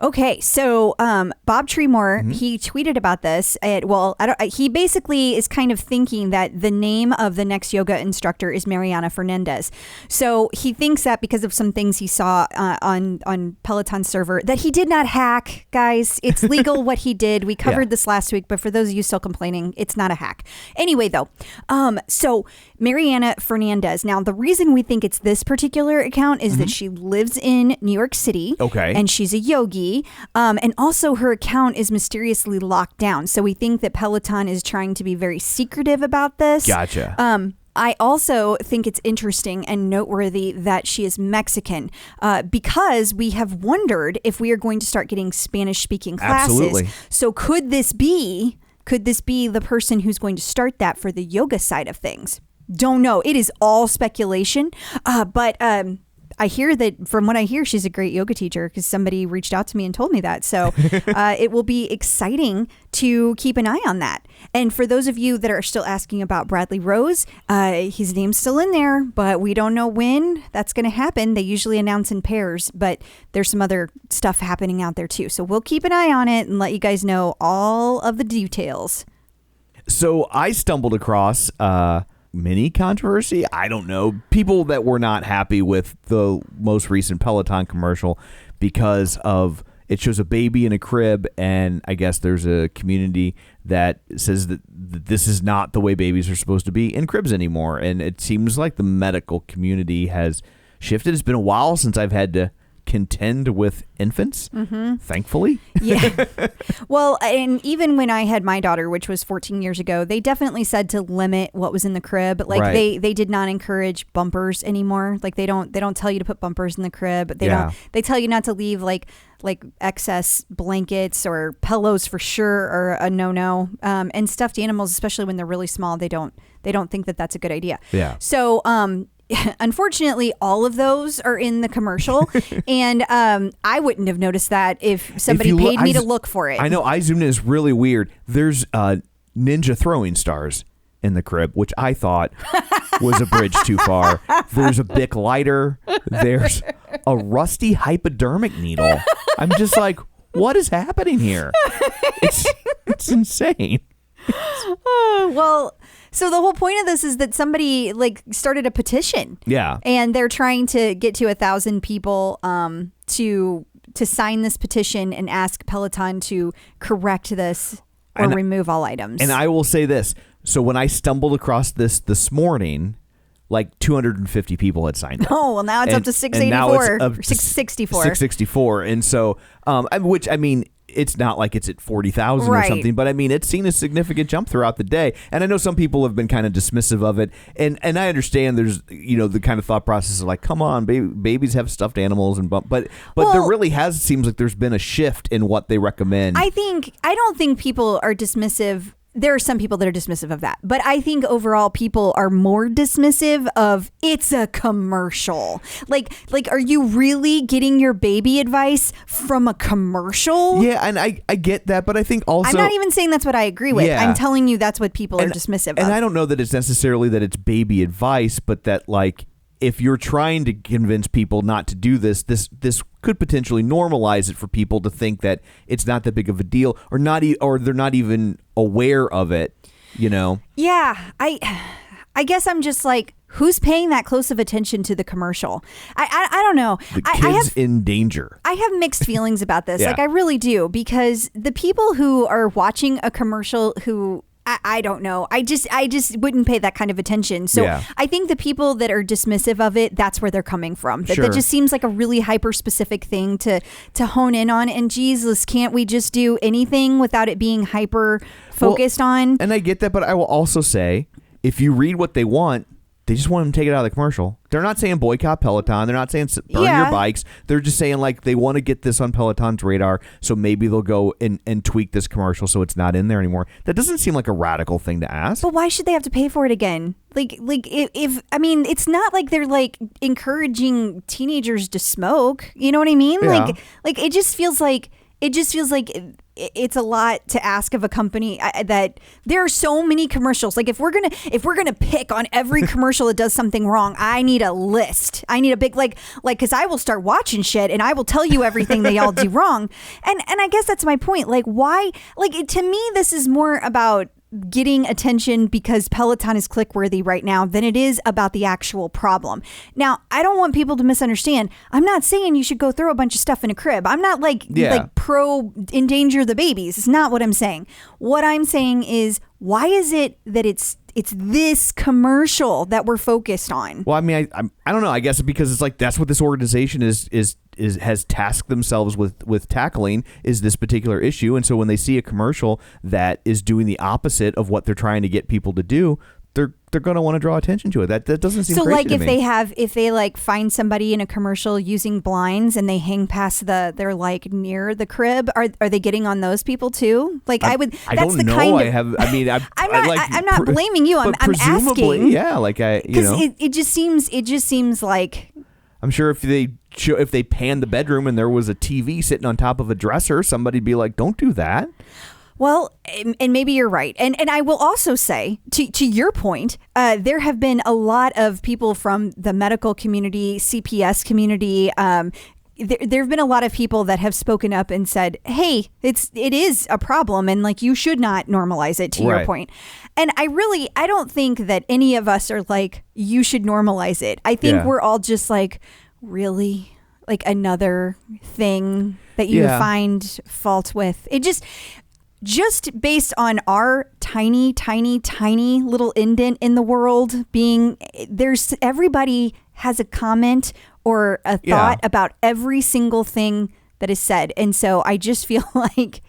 Okay, so Bob Treemore, he tweeted about this. He basically is kind of thinking that the name of the next yoga instructor is Mariana Fernandez. So he thinks that because of some things he saw on Peloton server that he did not hack, guys. It's legal what he did. We covered this last week, but for those of you still complaining, it's not a hack. Anyway, though, so Mariana Fernandez. Now, the reason we think it's this particular account is that she lives in New York City. Okay. And she's a yogi. And also her account is mysteriously locked down. So we think that Peloton is trying to be very secretive about this. Gotcha. I also think it's interesting and noteworthy that she is Mexican because we have wondered if we are going to start getting Spanish-speaking classes. Absolutely. So could this be the person who's going to start that for the yoga side of things? Don't know. It is all speculation, but I hear that from what I hear, she's a great yoga teacher because somebody reached out to me and told me that. So it will be exciting to keep an eye on that. And for those of you that are still asking about Bradley Rose, his name's still in there, but we don't know when that's going to happen. They usually announce in pairs, but there's some other stuff happening out there too. So we'll keep an eye on it and let you guys know all of the details. So I stumbled across mini controversy. I don't know. People that were not happy with the most recent Peloton commercial because of it shows a baby in a crib, and I guess there's a community that says that this is not the way babies are supposed to be in cribs anymore. And it seems like the medical community has shifted. It's been a while since I've had to contend with infants, thankfully. Yeah. Well, and even when I had my daughter, which was 14 years ago, they definitely said to limit what was in the crib. Like they did not encourage bumpers anymore. Like they don't tell you to put bumpers in the crib. They tell you not to leave like excess blankets or pillows for sure are a no. And stuffed animals, especially when they're really small, they don't think that that's a good idea. Yeah. So, unfortunately, all of those are in the commercial, and I wouldn't have noticed that if somebody paid me to look for it. I know. I zoomed in. It's really weird. There's ninja throwing stars in the crib, which I thought was a bridge too far. There's a Bic lighter. There's a rusty hypodermic needle. I'm just like, what is happening here? It's insane. Well, so the whole point of this is that somebody started a petition. Yeah. And they're trying to get to 1,000 people to sign this petition and ask Peloton to correct this or remove all items. And I will say this. So when I stumbled across this morning, 250 people had signed up. Oh, well, now it's up to 684 or 664. 664. And so, which, I mean, it's not like it's at 40,000 or something, but I mean, it's seen a significant jump throughout the day. And I know some people have been kind of dismissive of it. And I understand there's, the kind of thought process of like, come on, babies have stuffed animals but there really seems like there's been a shift in what they recommend. I don't think people are dismissive. There are some people that are dismissive of that, but I think overall people are more dismissive of it's a commercial. Like, are you really getting your baby advice from a commercial? Yeah, and I get that, but I think also... I'm not even saying that's what I agree with. Yeah. I'm telling you that's what people are dismissive of. And I don't know that it's necessarily that it's baby advice, but that if you're trying to convince people not to do this could potentially normalize it for people to think that it's not that big of a deal or they're not even aware of it, Yeah, I guess I'm just like, who's paying that close of attention to the commercial? I don't know. The kid's in danger. I have mixed feelings about this. Yeah. I really do, because the people who are watching a commercial who I don't know. I just wouldn't pay that kind of attention. So I think the people that are dismissive of it, that's where they're coming from. That just seems like a really hyper specific thing to hone in on. And Jesus, can't we just do anything without it being hyper focused on? And I get that, but I will also say, if you read what they want, they just want them to take it out of the commercial. They're not saying boycott Peloton. They're not saying burn your bikes. They're just saying like they want to get this on Peloton's radar, so maybe they'll go and tweak this commercial so it's not in there anymore. That doesn't seem like a radical thing to ask. But why should they have to pay for it again? Like if I mean, it's not like they're like encouraging teenagers to smoke. You know what I mean? Yeah. Like it just feels like it's a lot to ask of a company that there are so many commercials. Like if we're gonna pick on every commercial that does something wrong, I need a list. I need a big like because I will start watching shit and I will tell you everything they all do wrong. And I guess that's my point. Like why? Like to me, this is more about getting attention because Peloton is click-worthy right now than it is about the actual problem. Now, I don't want people to misunderstand. I'm not saying you should go throw a bunch of stuff in a crib. I'm not like pro endanger the babies. It's not what I'm saying. What I'm saying is, why is it that it's this commercial that we're focused on? Well, I mean, I don't know. I guess because it's like that's what this organization has tasked themselves with tackling is this particular issue. And so when they see a commercial that is doing the opposite of what they're trying to get people to do, they're going to want to draw attention to it. That doesn't seem so crazy like to me. if they like find somebody in a commercial using blinds and they hang past they're like near the crib, are they getting on those people too? Like I don't know. I'm not blaming you. I'm asking. Yeah, like it just seems like I'm sure if they panned the bedroom and there was a TV sitting on top of a dresser, somebody'd be like, "Don't do that." Well, and maybe you're right. And I will also say, to your point, there have been a lot of people from the medical community, CPS community. There have been a lot of people that have spoken up and said, hey, it is a problem and like you should not normalize it, to your point. And I don't think that any of us are like, you should normalize it. I think we're all just like, really? Like another thing that you find fault with. It just based on our tiny little indent in the world being everybody has a comment or a thought about every single thing that is said. And so I just feel like,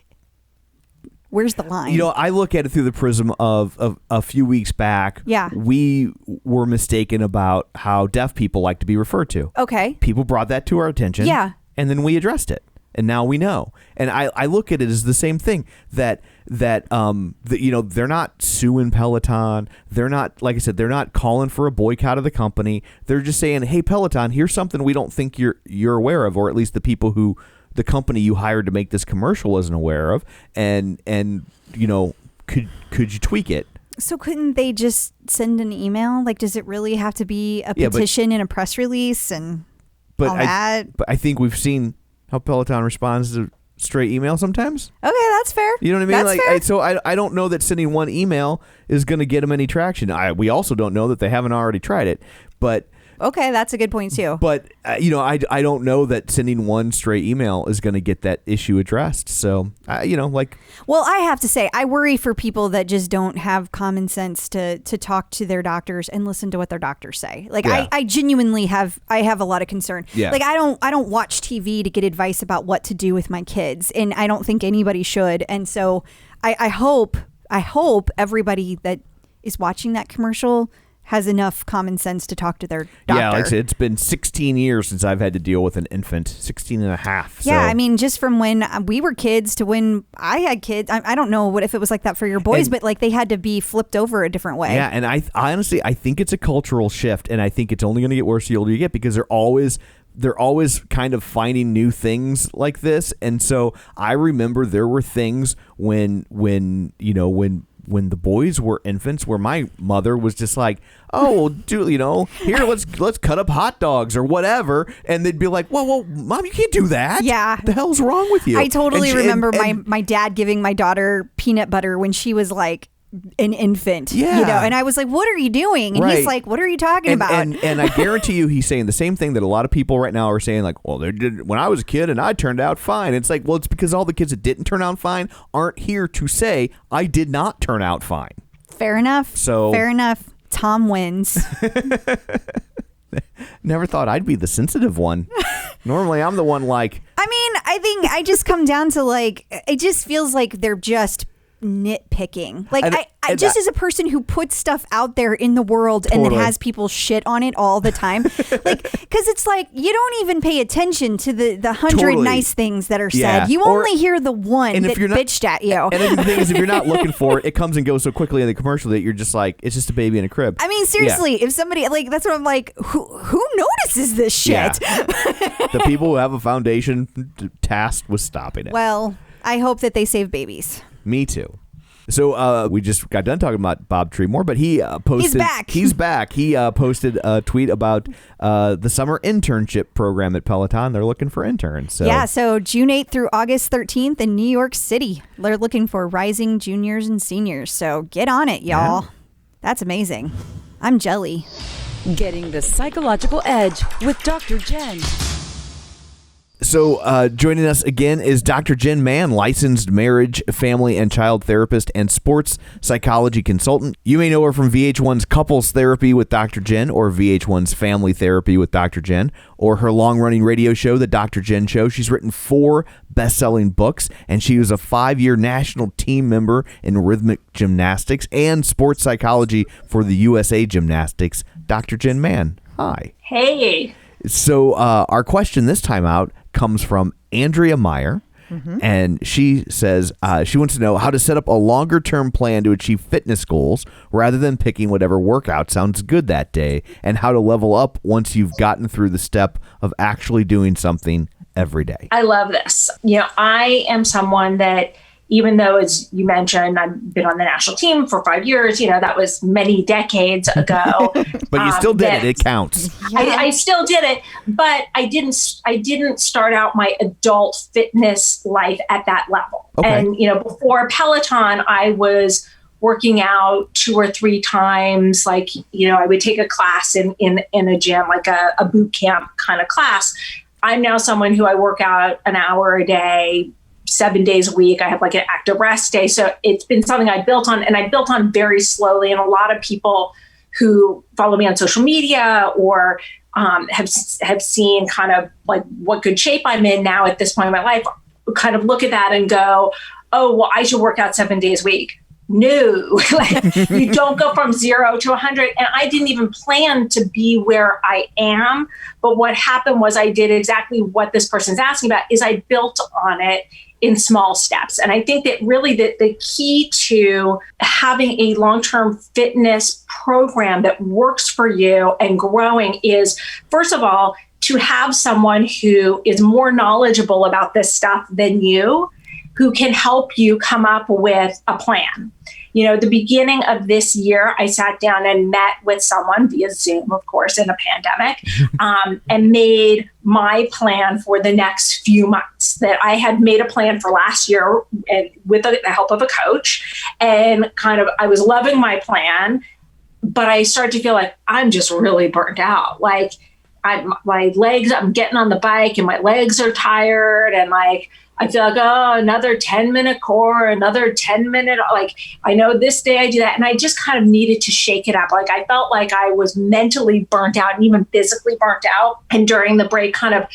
where's the line? I look at it through the prism of a few weeks back. Yeah. We were mistaken about how deaf people like to be referred to. Okay. People brought that to our attention. Yeah. And then we addressed it. And now we know. And I look at it as the same thing that they're not suing Peloton. They're not, like I said, they're not calling for a boycott of the company. They're just saying, hey, Peloton, here's something we don't think you're aware of, or at least the company you hired to make this commercial isn't aware of. And could you tweak it? So couldn't they just send an email? Like, does it really have to be a petition and a press release and all that? But I think we've seen how Peloton responds to straight email sometimes. Okay, that's fair. You know what I mean? That's fair. I don't know that sending one email is going to get them any traction. We also don't know that they haven't already tried it. But okay, that's a good point too. But I don't know that sending one straight email is going to get that issue addressed. So well, I have to say, I worry for people that just don't have common sense to talk to their doctors and listen to what their doctors say. Like I genuinely have a lot of concern. Yeah. Like I don't watch TV to get advice about what to do with my kids, and I don't think anybody should. And so I hope everybody that is watching that commercial has enough common sense to talk to their doctor. Yeah, like I said, it's been 16 years since I've had to deal with an infant, 16 and a half. Yeah, I mean, just from when we were kids to when I had kids, I don't know what if it was like that for your boys, but like they had to be flipped over a different way. Yeah, and I honestly think it's a cultural shift, and I think it's only going to get worse the older you get because they're always kind of finding new things like this. And so I remember there were things when the boys were infants where my mother was just like, oh, well, here, let's cut up hot dogs or whatever. And they'd be like, well, Mom, you can't do that. Yeah. What the hell's wrong with you? I totally remember my dad giving my daughter peanut butter when she was like an infant. Yeah. And I was like, what are you doing? And he's like, what are you talking about? And I guarantee you he's saying the same thing that a lot of people right now are saying, like, well, they did when I was a kid and I turned out fine. It's like, well, it's because all the kids that didn't turn out fine aren't here to say I did not turn out fine. Fair enough. Fair enough. Tom wins. Never thought I'd be the sensitive one. Normally I'm the one like. I mean, I think I just come down to like, it just feels like they're just nitpicking. Like I just as a person who puts stuff out there in the world and then has people shit on it all the time, like, because it's like you don't even pay attention to the 100 nice things that are said. You only hear the one that bitched at you. And the thing is, if you're not looking for it, it comes and goes so quickly in the commercial that you're just like, it's just a baby in a crib. I mean, seriously, if somebody like that's what I'm like, who notices this shit? Yeah. The people who have a foundation tasked with stopping it. Well, I hope that they save babies. Me too. So we just got done talking about Bob Treemore, but he posted. He's back. He posted a tweet about the summer internship program at Peloton. They're looking for interns. So. Yeah, so June 8th through August 13th in New York City. They're looking for rising juniors and seniors. So get on it, y'all. Yeah. That's amazing. I'm jelly. Getting the psychological edge with Dr. Jenn. So joining us again is Dr. Jenn Mann, licensed marriage, family, and child therapist and sports psychology consultant. You may know her from VH1's Couples Therapy with Dr. Jenn or VH1's Family Therapy with Dr. Jenn or her long-running radio show, The Dr. Jenn Show. She's written 4 best-selling books, and she was a 5-year national team member in rhythmic gymnastics and sports psychology for the USA Gymnastics. Dr. Jenn Mann, hi. Hey. So our question this time out comes from Andrea Meyer, and she says she wants to know how to set up a longer-term plan to achieve fitness goals rather than picking whatever workout sounds good that day, and how to level up once you've gotten through the step of actually doing something every day. I love this. I am someone that, even though, as you mentioned, I've been on the national team for 5 years, that was many decades ago. But you still did it. It counts. I still did it, but I didn't start out my adult fitness life at that level. Okay. And, before Peloton, I was working out 2 or 3 times. Like, I would take a class in a gym, like a boot camp kind of class. I'm now someone who I work out an hour a day, 7 days a week. I have like an active rest day. So it's been something I built on, and I built on very slowly. And a lot of people who follow me on social media or have seen kind of like what good shape I'm in now at this point in my life, kind of look at that and go, oh, well, I should work out 7 days a week. No, you don't go from 0 to 100. And I didn't even plan to be where I am. But what happened was I did exactly what this person's asking about, is I built on it in small steps. And I think that really the key to having a long-term fitness program that works for you and growing is, first of all, to have someone who is more knowledgeable about this stuff than you, who can help you come up with a plan. The beginning of this year, I sat down and met with someone via Zoom, of course, in a pandemic, and made my plan for the next few months. That I had made a plan for last year and with the help of a coach, and I was loving my plan, but I started to feel like I'm just really burnt out. Like my legs, I'm getting on the bike and my legs are tired, and like, I feel like, oh, another 10-minute core, another 10-minute, like, I know this day I do that. And I just kind of needed to shake it up. Like, I felt like I was mentally burnt out and even physically burnt out. And during the break, I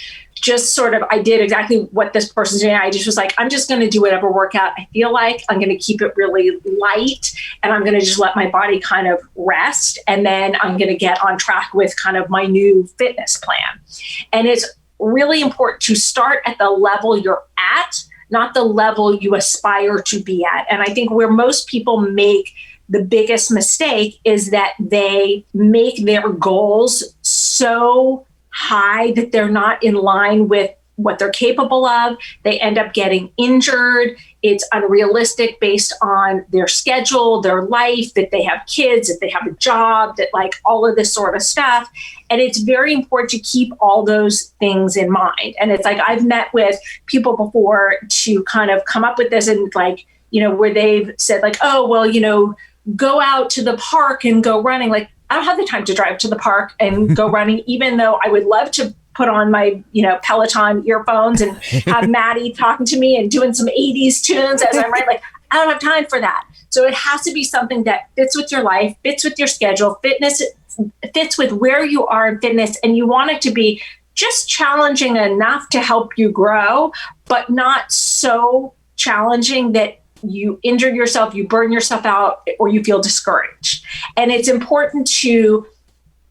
did exactly what this person's doing. I just was like, I'm just going to do whatever workout I feel like. I'm going to keep it really light, and I'm going to just let my body kind of rest. And then I'm going to get on track with kind of my new fitness plan. And it's really important to start at the level you're at, not the level you aspire to be at. And I think where most people make the biggest mistake is that they make their goals so high that they're not in line with what they're capable of. They end up getting injured. It's unrealistic based on their schedule, their life, that they have kids, that they have a job, that like all of this sort of stuff. And it's very important to keep all those things in mind. And it's like, I've met with people before to kind of come up with this and like where they've said like, oh, well, go out to the park and go running. Like, I don't have the time to drive to the park and go running, even though I would love to put on my, Peloton earphones and have Maddie talking to me and doing some 80s tunes as I'm running. Like, I don't have time for that. So it has to be something that fits with your life, fits with your schedule, fitness fits with where you are in fitness, and you want it to be just challenging enough to help you grow, but not so challenging that you injure yourself, you burn yourself out, or you feel discouraged. And it's important to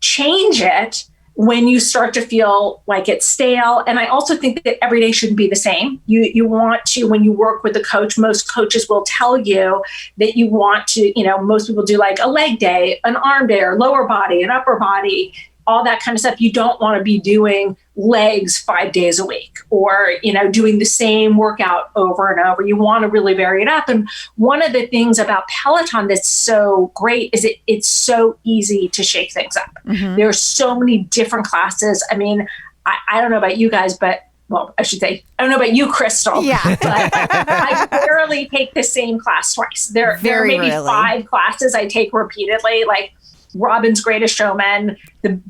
change it when you start to feel like it's stale. And I also think that every day shouldn't be the same. You want to, when you work with a coach, most coaches will tell you that you want to, most people do like a leg day, an arm day, or lower body, an upper body, all that kind of stuff. You don't want to be doing legs 5 days a week or, doing the same workout over and over. You want to really vary it up. And one of the things about Peloton that's so great is it's so easy to shake things up. Mm-hmm. There are so many different classes. I mean, I don't know about you guys, but well, I should say, I don't know about you, Crystal. Yeah. But I rarely take the same class twice. There are maybe rarely 5 classes I take repeatedly, like Robin's Greatest Showman, the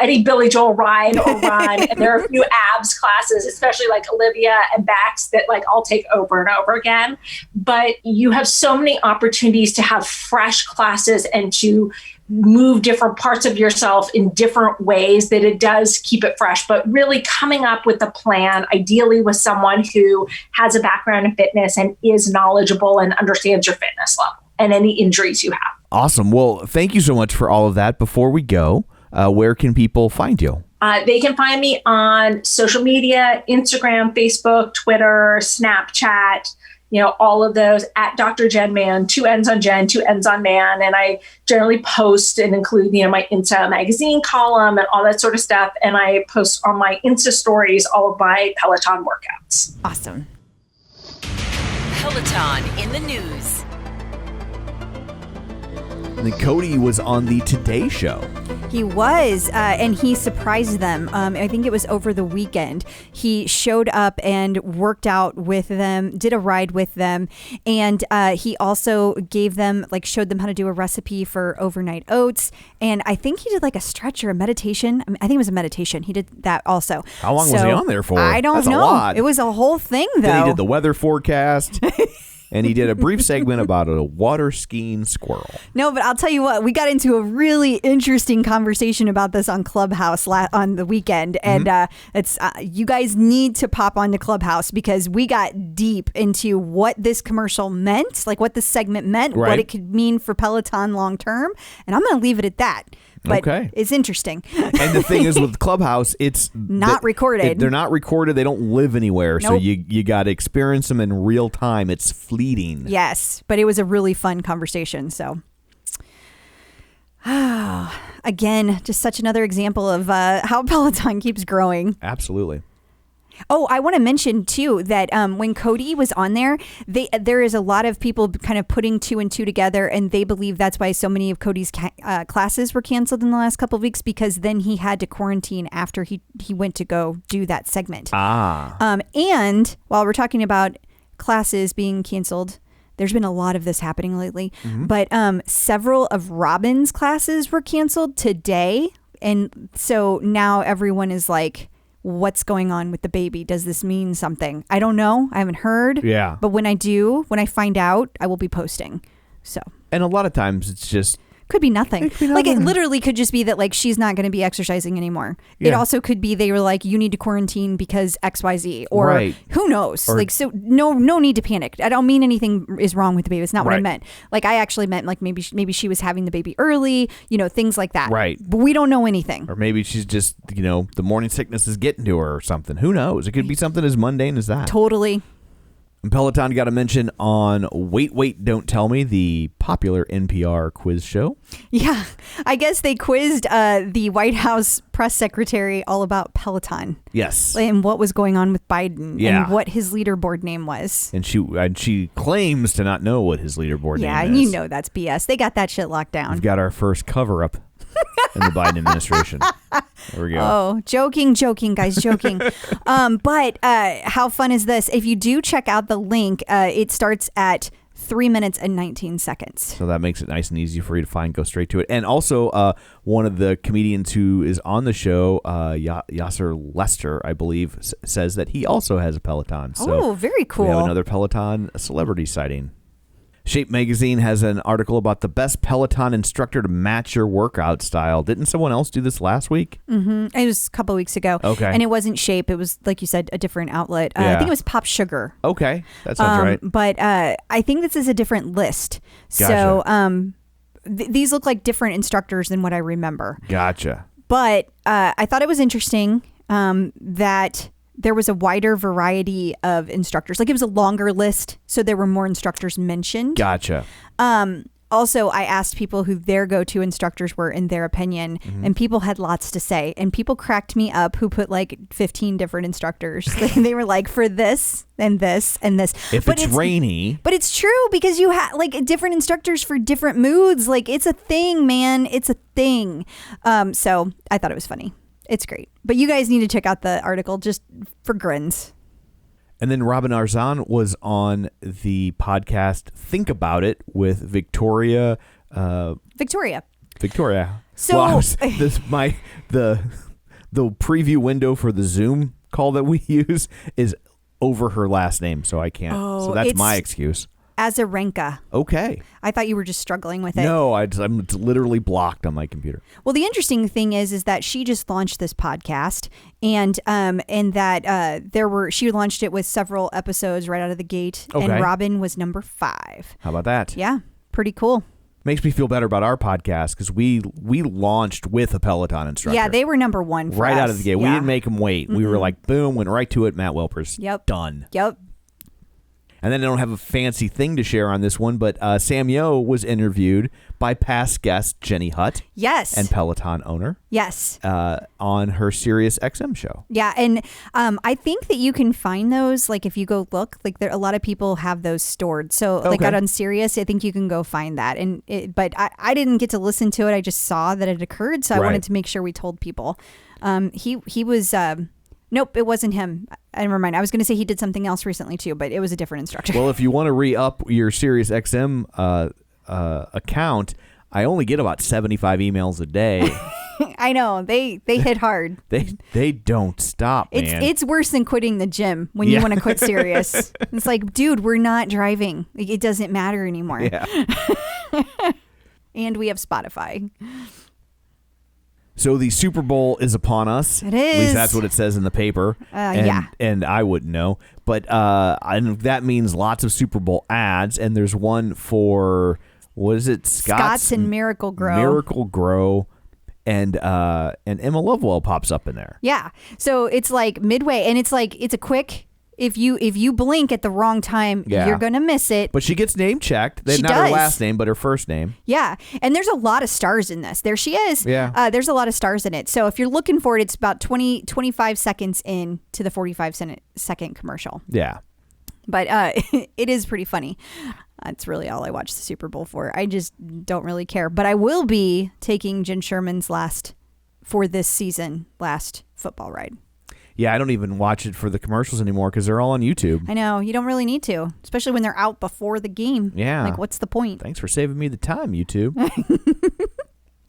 Eddie Billy Joel ride or run. And there are a few abs classes, especially like Olivia and Bax, that like I'll take over and over again. But you have so many opportunities to have fresh classes and to move different parts of yourself in different ways that it does keep it fresh, but really coming up with a plan, ideally with someone who has a background in fitness and is knowledgeable and understands your fitness level and any injuries you have. Awesome. Well, thank you so much for all of that. Before we go, where can people find you? They can find me on social media, Instagram, Facebook, Twitter, Snapchat, all of those at Dr. Jenn Mann, 2 N's on Jen, 2 N's on Mann. And I generally post and include, my Insta magazine column and all that sort of stuff. And I post on my Insta stories all of my Peloton workouts. Awesome. Peloton in the news. And then Cody was on the Today Show. He was, and he surprised them. I think it was over the weekend. He showed up and worked out with them, did a ride with them, and he also gave them, showed them how to do a recipe for overnight oats. And I think he did a stretch or a meditation. I think it was a meditation. He did that also. How long was he on there for? I don't know. A lot. It was a whole thing, though. Then he did the weather forecast. And he did a brief segment about a water skiing squirrel. No, but I'll tell you what, we got into a really interesting conversation about this on Clubhouse on the weekend. And it's you guys need to pop onto Clubhouse because we got deep into what this commercial meant, what this segment meant, right, what it could mean for Peloton long term. And I'm going to leave it at that. But it's interesting. And the thing is with Clubhouse, it's not recorded. They're not recorded. They don't live anywhere. Nope. So you got to experience them in real time. It's fleeting. Yes, but it was a really fun conversation. So, again, just such another example of how Peloton keeps growing. Absolutely. Oh, I want to mention, too, that when Cody was on there, there is a lot of people kind of putting 2 and 2 together, and they believe that's why so many of Cody's classes were canceled in the last couple of weeks, because then he had to quarantine after he went to go do that segment. And while we're talking about classes being canceled, there's been a lot of this happening lately, but several of Robin's classes were canceled today, and so now everyone is like, what's going on with the baby? Does this mean something? I don't know. I haven't heard. Yeah. But when I find out, I will be posting. So. And a lot of times it's just. Could be nothing. It literally could just be that she's not going to be exercising anymore. Yeah. It also could be they were like, you need to quarantine because XYZ or who knows? Or, so no need to panic. I don't mean anything is wrong with the baby. It's not what I meant. I actually meant maybe she was having the baby early, things like that. Right. But we don't know anything. Or maybe she's just, the morning sickness is getting to her or something. Who knows? It could be something as mundane as that. Totally. And Peloton got a mention on Wait, Don't Tell Me, the popular NPR quiz show. Yeah, I guess they quizzed the White House press secretary all about Peloton. Yes. And what was going on with Biden and what his leaderboard name was. And she claims to not know what his leaderboard name is. Yeah, and that's BS. They got that shit locked down. We've got our first cover-up in the Biden administration. There we go. Oh, joking, guys, joking. But how fun is this? If you do check out the link, it starts at 3 minutes and 19 seconds. So that makes it nice and easy for you to find. Go straight to it. And also, one of the comedians who is on the show, Yasser Lester, I believe, says that he also has a Peloton. So very cool. We have another Peloton celebrity sighting. Shape Magazine has an article about the best Peloton instructor to match your workout style. Didn't someone else do this last week? Mm-hmm. It was a couple of weeks ago. Okay. And it wasn't Shape. It was, like you said, a different outlet. I think it was Pop Sugar. Okay. That sounds right. But I think this is a different list. Gotcha. So these look like different instructors than what I remember. Gotcha. But I thought it was interesting that there was a wider variety of instructors. Like, it was a longer list, so there were more instructors mentioned. Gotcha. Also, I asked people who their go-to instructors were in their opinion, and people had lots to say. And people cracked me up who put like 15 different instructors. They were like, for this and this and this. If it's rainy. But it's true, because you have like different instructors for different moods. Like, it's a thing, man. It's a thing. So I thought it was funny. It's great. But you guys need to check out the article just for grins. And then Robin Arzon was on the podcast Think About It with Victoria. Victoria. the So preview window for the Zoom call that we use is over her last name, so I can't. So that's my excuse. Azarenka. Okay. I thought you were just struggling with it. No, I'm literally blocked on my computer. Well, the interesting thing is that she just launched this podcast, and that she launched it with several episodes right out of the gate, and Robin was number 5. How about that? Yeah, pretty cool. Makes me feel better about our podcast because we launched with a Peloton instructor. Yeah, they were number 1 for right us. out of the gate. Yeah. We didn't make them wait. We were like, boom, went right to it. Matt Welpers. Yep. Done. Yep. And then I don't have a fancy thing to share on this one, but Sam Yo was interviewed by past guest Jenny Hutt. Yes. And Peloton owner. Yes. On her SiriusXM show. Yeah, and I think that you can find those, like, if you go look, like, a lot of people have those stored. So, like, out on Sirius, I think you can go find that. But I didn't get to listen to it. I just saw that it occurred, so I wanted to make sure we told people. He was... Nope, it wasn't him. Never mind. I was going to say he did something else recently too, but it was a different instructor. Well, if you want to re-up your SiriusXM account, I only get about 75 emails a day. I know. They hit hard. They don't stop, man. It's worse than quitting the gym when you want to quit Sirius. It's like, dude, we're not driving. Like, it doesn't matter anymore. Yeah. And we have Spotify. So the Super Bowl is upon us. It is. At least that's what it says in the paper. And I wouldn't know. But that means lots of Super Bowl ads. And there's one for, what is it? Scott's and Miracle Grow. Miracle Grow. And Emma Lovewell pops up in there. Yeah. So it's like midway. And it's like, it's a quick... If you blink at the wrong time, you're going to miss it. But she gets name checked. She not does. Her last name, but her first name. Yeah. And there's a lot of stars in this. There she is. Yeah. There's a lot of stars in it. So if you're looking for it, it's about 25 seconds in to the 45-second commercial. Yeah. But it is pretty funny. That's really all I watch the Super Bowl for. I just don't really care. But I will be taking Jen Sherman's last football ride. Yeah, I don't even watch it for the commercials anymore because they're all on YouTube. I know. You don't really need to, especially when they're out before the game. Yeah. Like, what's the point? Thanks for saving me the time, YouTube.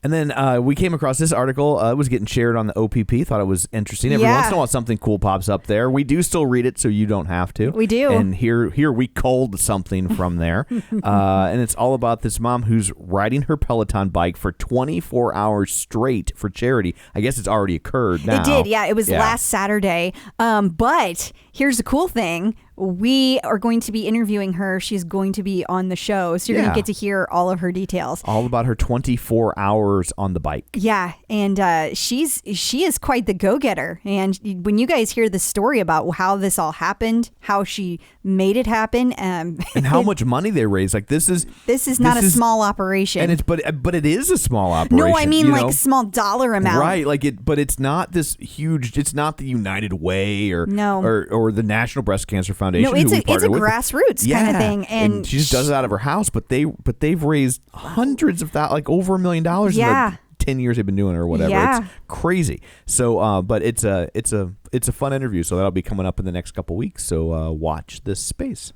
And then we came across this article. It was getting shared on the OPP. Thought it was interesting. Every once in a while, something cool pops up there. We do still read it, so you don't have to. We do. And here we culled something from there. And it's all about this mom who's riding her Peloton bike for 24 hours straight for charity. I guess it's already occurred now. It did, yeah. It was last Saturday. But here's the cool thing. We are going to be interviewing her. She's going to be on the show. So you're going to get to hear all of her details. All about her 24 hours on the bike. Yeah. And she is quite the go-getter. And when you guys hear the story about how this all happened, how she made it happen. And how much money they raised. Like this is not a small operation. And but it is a small operation. No, I mean like small dollar amount. Right. Like but it's not this huge, it's not the United Way or the National Breast Cancer Foundation. No, it's a grassroots kind of thing, and she just does it out of her house. But they've raised hundreds of thousands, like over $1 million. In the 10 years they've been doing it or whatever. Yeah. It's crazy. So, but it's a fun interview. So that'll be coming up in the next couple weeks. So watch this space.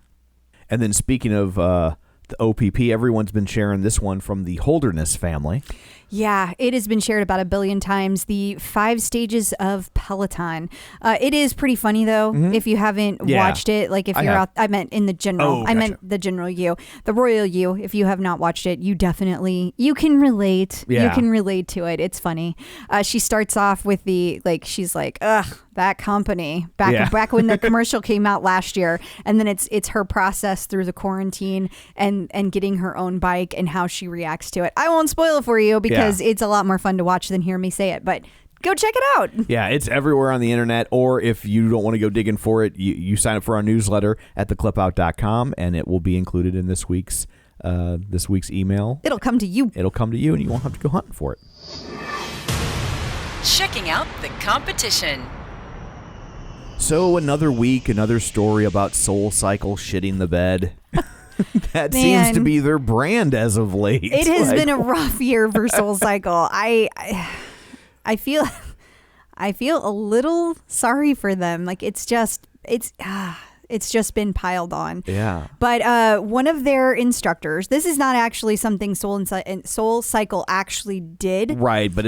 And then speaking of the OPP. Everyone's been sharing this one from the Holderness family. Yeah, it has been shared about 1 billion times. The 5 stages of Peloton. It is pretty funny though. If you haven't watched it, like if you're out, I meant in the general. Oh, gotcha. I meant the general you, the royal you. If you have not watched it, you can relate. Yeah. You can relate to it. It's funny. She starts off with she's like, ugh, that company back when the commercial came out last year, and then it's her process through the quarantine and getting her own bike and how she reacts to it. I won't spoil it for you because it's a lot more fun to watch than hear me say it, but go check it out. Yeah, it's everywhere on the internet, or if you don't want to go digging for it, you sign up for our newsletter at theclipout.com, and it will be included in this week's email. It'll come to you. It'll come to you, and you won't have to go hunting for it. Checking out the competition. So another week, another story about SoulCycle shitting the bed. That seems to be their brand as of late. It has been a rough year for SoulCycle. I feel a little sorry for them. Like it's just been piled on. Yeah. But one of their instructors, this is not actually something SoulCycle actually did. Right, but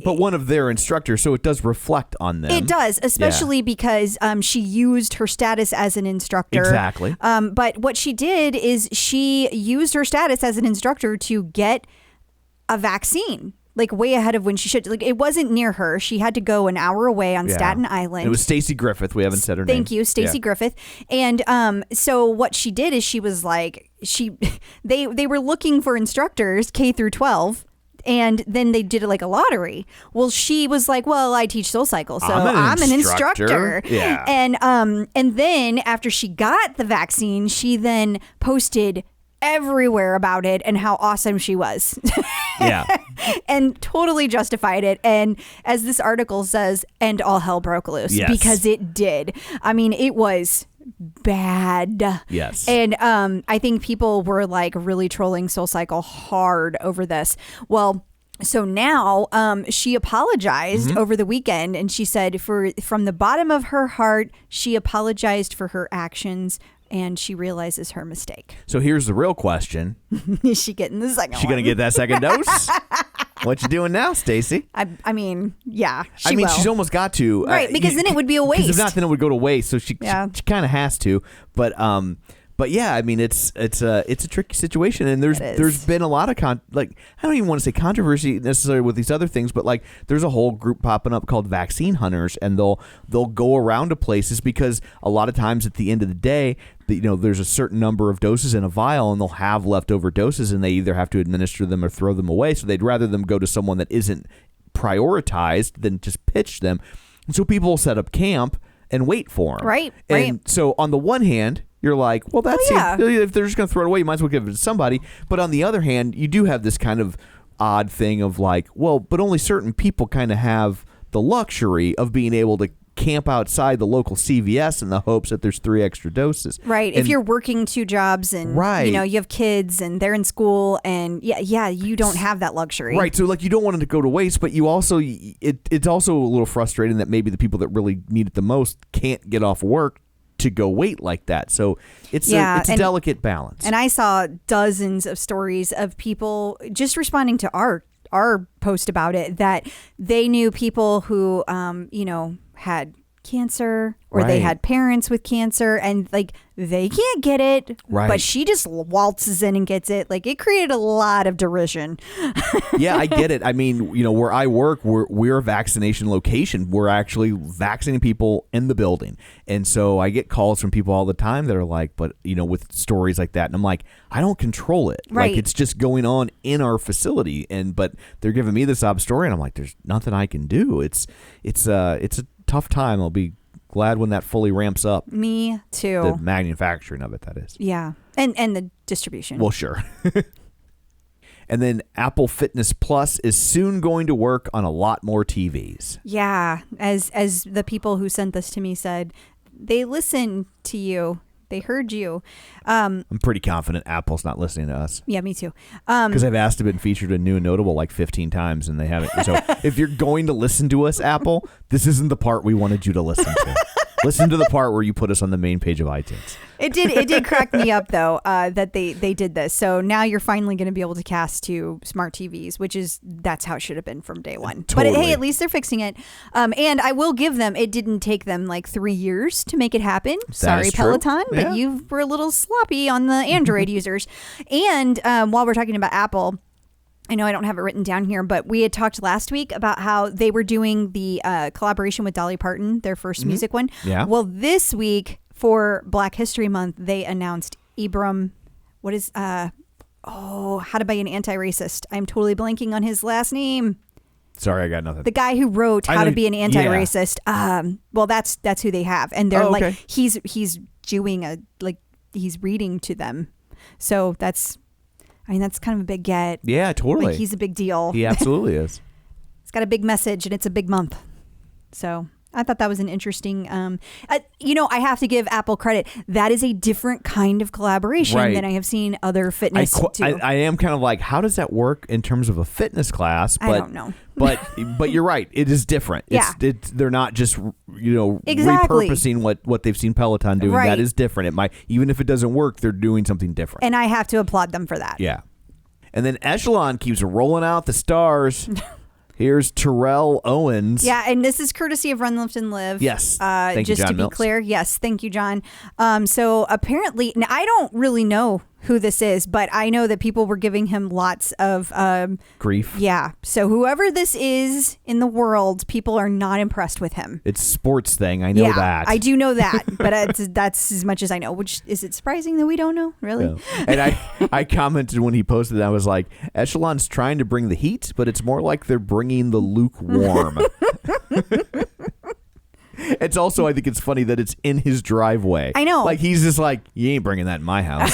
but one of their instructors, so it does reflect on them. It does, especially because she used her status as an instructor. Exactly. But what she did is she used her status as an instructor to get a vaccine. Like way ahead of when she should. Like it wasn't near her. She had to go an hour away on Staten Island. It was Stacy Griffith. We haven't said her name. Thank you, Stacy Griffith. And so what she did is she was like they were looking for instructors K through 12. And then they did it like a lottery. Well, she was like, "Well, I teach SoulCycle, so I'm an instructor." Yeah. And then after she got the vaccine, she then posted everywhere about it and how awesome she was. Yeah. And totally justified it. And as this article says, and all hell broke loose. Yes. Because it did. I mean, it was bad. Yes. And I think people were like really trolling SoulCycle hard over this. Well, so now she apologized over the weekend, and she said from the bottom of her heart, she apologized for her actions, and she realizes her mistake. So here's the real question. Is she getting the second one? She going to get that second dose? What you doing now, Stacy? I mean, yeah, she will. she's almost got to. Right, because then it would be a waste. Because if not, then it would go to waste. So she kind of has to. But yeah, I mean, it's a tricky situation, and there's been a lot of I don't even want to say controversy necessarily with these other things, but like there's a whole group popping up called vaccine hunters, and they'll go around to places because a lot of times at the end of the day, there's a certain number of doses in a vial, and they'll have leftover doses, and they either have to administer them or throw them away. So they'd rather them go to someone that isn't prioritized than just pitch them. And so people will set up camp and wait for them. Right. And so on the one hand, you're like, well, that's if they're just going to throw it away, you might as well give it to somebody. But on the other hand, you do have this kind of odd thing of like, well, but only certain people kind of have the luxury of being able to camp outside the local CVS in the hopes that there's 3 extra doses. Right. If you're working 2 jobs and you have kids and they're in school and you don't have that luxury. Right. So like you don't want it to go to waste, but you also it's also a little frustrating that maybe the people that really need it the most can't get off work to go wait like that. So it's a delicate balance. And I saw dozens of stories of people just responding to our post about it, that they knew people who had cancer or they had parents with cancer, and like they can't get it, but she just waltzes in and gets it. Like it created a lot of derision. Yeah, I get it. I mean, where I work, we're a vaccination location. We're actually vaccinating people in the building, and so I get calls from people all the time that are like, but with stories like that, and I'm like, I don't control it. Right. Like it's just going on in our facility, but they're giving me this sob story, and I'm like, there's nothing I can do. It's a tough time. I'll be glad when that fully ramps up. Me too. The manufacturing of it, that is. Yeah. And the distribution. Well, sure. And then Apple Fitness Plus is soon going to work on a lot more TVs. Yeah. As the people who sent this to me said, they listen to you. They heard you. I'm pretty confident Apple's not listening to us. Yeah, me too. Because I've asked to be featured in New and Notable like 15 times, and they haven't. So if you're going to listen to us, Apple, this isn't the part we wanted you to listen to. Listen to the part where you put us on the main page of iTunes. It did crack me up though that they did this. So now you're finally going to be able to cast to smart TVs, that's how it should have been from day one. Totally. But hey, at least they're fixing it. And I will give them, it didn't take them like 3 years to make it happen. Sorry, Peloton, but you were a little sloppy on the Android users. And while we're talking about Apple, I know I don't have it written down here, but we had talked last week about how they were doing the collaboration with Dolly Parton, their first music one. Yeah. Well, this week for Black History Month, they announced Ibram, how to Be an Anti-Racist. I'm totally blanking on his last name. Sorry, I got nothing. The guy who wrote How to Be an Anti-Racist. Yeah. Well, that's who they have. And they're he's doing he's reading to them. So that's kind of a big get. Yeah, totally. Like, he's a big deal. He absolutely is. It's got a big message, and it's a big month. So I thought that was an interesting, I have to give Apple credit. That is a different kind of collaboration than I have seen other fitness do. I am kind of like, how does that work in terms of a fitness class? But, I don't know. But you're right. It is different. Yeah. They're not just, Exactly. repurposing what they've seen Peloton doing. Right. That is different. It might, even if it doesn't work, they're doing something different. And I have to applaud them for that. Yeah. And then Echelon keeps rolling out the stars. Here's Terrell Owens. Yeah, and this is courtesy of Run, Lift, and Live. Yes. Thank you, just John to be Mills. clear. Yes, thank you, John. So apparently, now I don't really know who this is, but I know that people were giving him lots of grief. Yeah. So whoever this is in the world, people are not impressed with him. It's a sports thing. I know that. I do know that, but that's as much as I know. Which, is it surprising that we don't know? Really? Yeah. And I commented when he posted that, I was like, Echelon's trying to bring the heat, but it's more like they're bringing the lukewarm. It's also, I think it's funny that it's in his driveway. I know. Like, he's just like, you ain't bringing that in my house.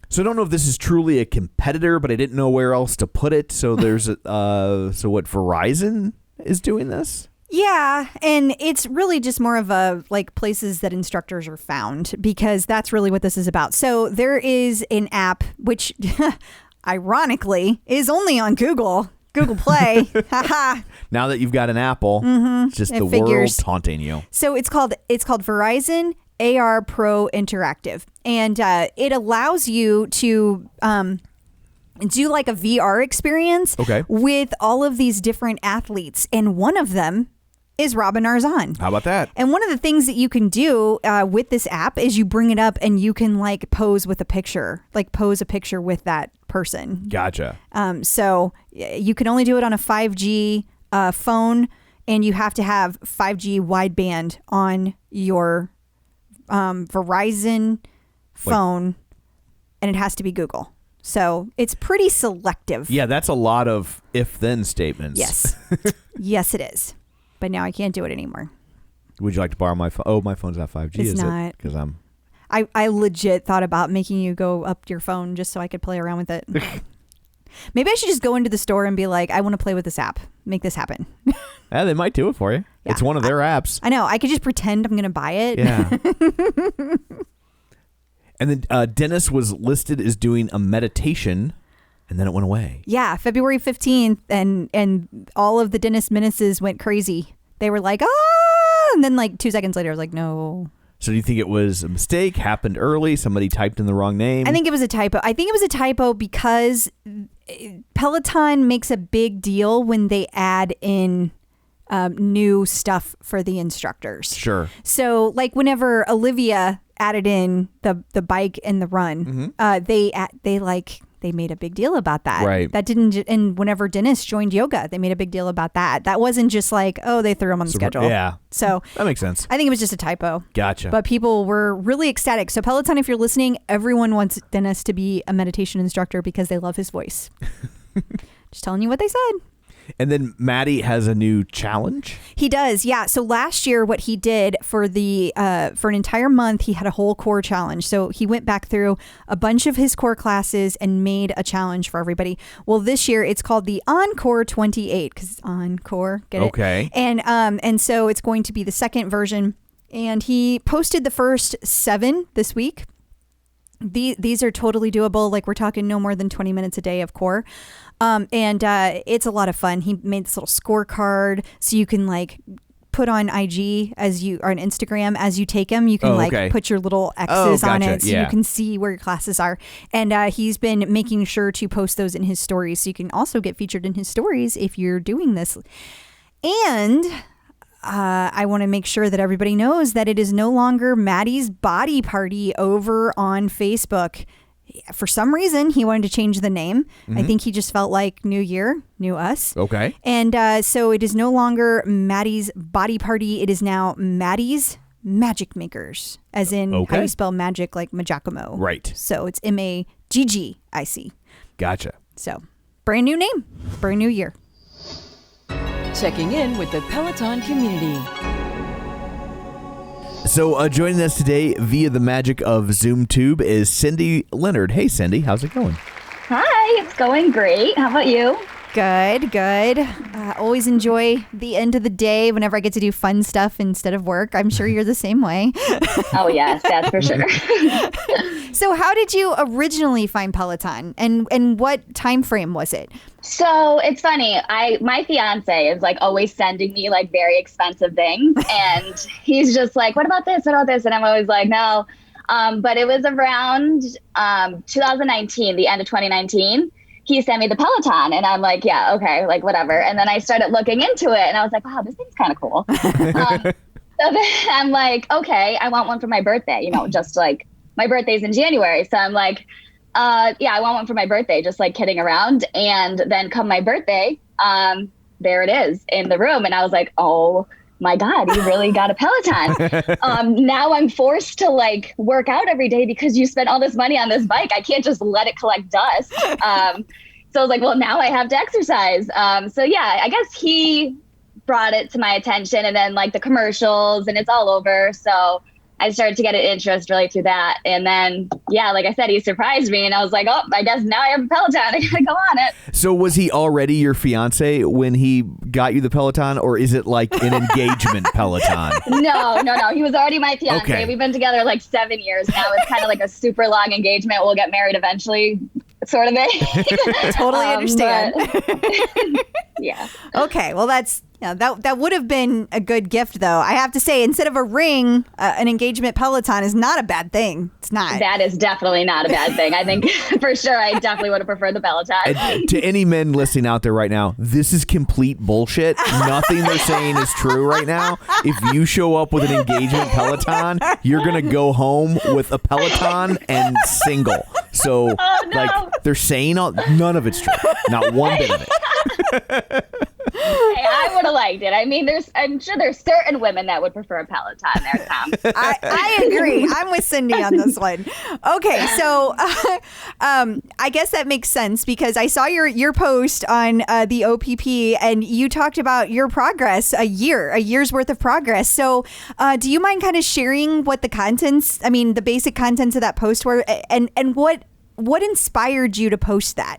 So I don't know if this is truly a competitor, but I didn't know where else to put it. So there's Verizon is doing this? Yeah, and it's really just more of a places that instructors are found, because that's really what this is about. So there is an app which ironically is only on Google Play. Now that you've got an Apple, it's just the world taunting you. So it's called Verizon AR Pro Interactive, and it allows you to do like a VR experience with all of these different athletes, and one of them is Robin Arzon. How about that? And one of the things that you can do with this app is you bring it up and you can pose a picture with that person. Gotcha. So you can only do it on a 5G phone, and you have to have 5G wideband on your Verizon phone, and it has to be Google. So it's pretty selective. Yeah, that's a lot of if-then statements. Yes. Yes, it is. But now I can't do it anymore. Would you like to borrow my phone? Oh, my phone's not 5G, it's is not. it? Because I legit thought about making you go up your phone just so I could play around with it. Maybe I should just go into the store and be like, I want to play with this app. Make this happen. Yeah, they might do it for you. Yeah. It's one of their apps. I know. I could just pretend I'm going to buy it. Yeah. And then Dennis was listed as doing a meditation, and then it went away. Yeah, February 15th, and all of the Dennis Menaces went crazy. They were like, and then 2 seconds later, I was like, no. So do you think it was a mistake, happened early, somebody typed in the wrong name? I think it was a typo. I think it was a typo because Peloton makes a big deal when they add in new stuff for the instructors. Sure. So whenever Olivia added in the bike and the run, they made a big deal about that. Right. That didn't, and whenever Dennis joined yoga, they made a big deal about that. That wasn't just they threw him on the schedule. Yeah. So that makes sense. I think it was just a typo. Gotcha. But people were really ecstatic. So Peloton, if you're listening, everyone wants Dennis to be a meditation instructor because they love his voice. Just telling you what they said. And then Maddie has a new challenge. He does, yeah. So last year, what he did for an entire month, he had a whole core challenge. So he went back through a bunch of his core classes and made a challenge for everybody. Well, this year it's called the Encore 28 because it's Encore. Get it? Okay. And so it's going to be the second version. And he posted the first 7 this week. These are totally doable. Like we're talking no more than 20 minutes a day of core. And it's a lot of fun. He made this little scorecard so you can like put on IG or on Instagram as you take them. You can put your little X's on it so you can see where your classes are. And he's been making sure to post those in his stories. So you can also get featured in his stories if you're doing this. And I want to make sure that everybody knows that it is no longer Maddie's Body Party over on Facebook. For some reason, he wanted to change the name. I think he just felt like new year, new us. Okay. And so it is no longer Maddie's Body Party. It is now Maddie's Magic Makers, as in how you spell magic, like Magicomo. Right. So it's MAGGIC. Gotcha. So brand new name, brand new year. Checking in with the Peloton community. So joining us today via the magic of ZoomTube is Cyndy Leonard. Hey, Cyndy, how's it going? Hi, it's going great. How about you? Good. Always enjoy the end of the day whenever I get to do fun stuff instead of work. I'm sure you're the same way. Oh, yes, that's for sure. So how did you originally find Peloton and what time frame was it? So it's funny. My fiance is like always sending me like very expensive things. And he's just like, what about this? What about this? And I'm always like, no. But it was around 2019, the end of 2019. He sent me the Peloton and I'm like, yeah, okay, like whatever. And then I started looking into it and I was like, wow, this thing's kind of cool. So then I'm like, okay, I want one for my birthday, just like my birthday's in January. So I'm like, yeah, I want one for my birthday, just like kidding around. And then come my birthday, there it is in the room. And I was like, oh my God, you really got a Peloton. Now I'm forced to like work out every day because you spent all this money on this bike. I can't just let it collect dust. So I was like, well, now I have to exercise. So yeah, I guess he brought it to my attention and then like the commercials and it's all over. So I started to get an interest really through that. And then, yeah, like I said, he surprised me and I was like, oh, I guess now I have a Peloton. I gotta go on it. So was he already your fiance when he got you the Peloton, or is it like an engagement Peloton? No. He was already my fiance. Okay. We've been together like 7 years now. It's kind of like a super long engagement. We'll get married eventually, sort of thing. Totally understand. Yeah. Okay, well that would have been a good gift, though. I have to say, instead of a ring, an engagement Peloton is not a bad thing. It's not. That is definitely not a bad thing. I think for sure I definitely would have preferred the Peloton. And to any men listening out there right now, this is complete bullshit. Nothing they're saying is true right now. If you show up with an engagement Peloton, you're going to go home with a Peloton and single. So, like, they're saying none of it's true. Not one bit of it. Hey, I would have liked it. I mean, I'm sure there's certain women that would prefer a Peloton there, Tom. I agree. I'm with Cyndy on this one. Okay, so I guess that makes sense because I saw your post on the OPP and you talked about your progress, a year's worth of progress. So do you mind kind of sharing what the basic contents of that post were and what inspired you to post that?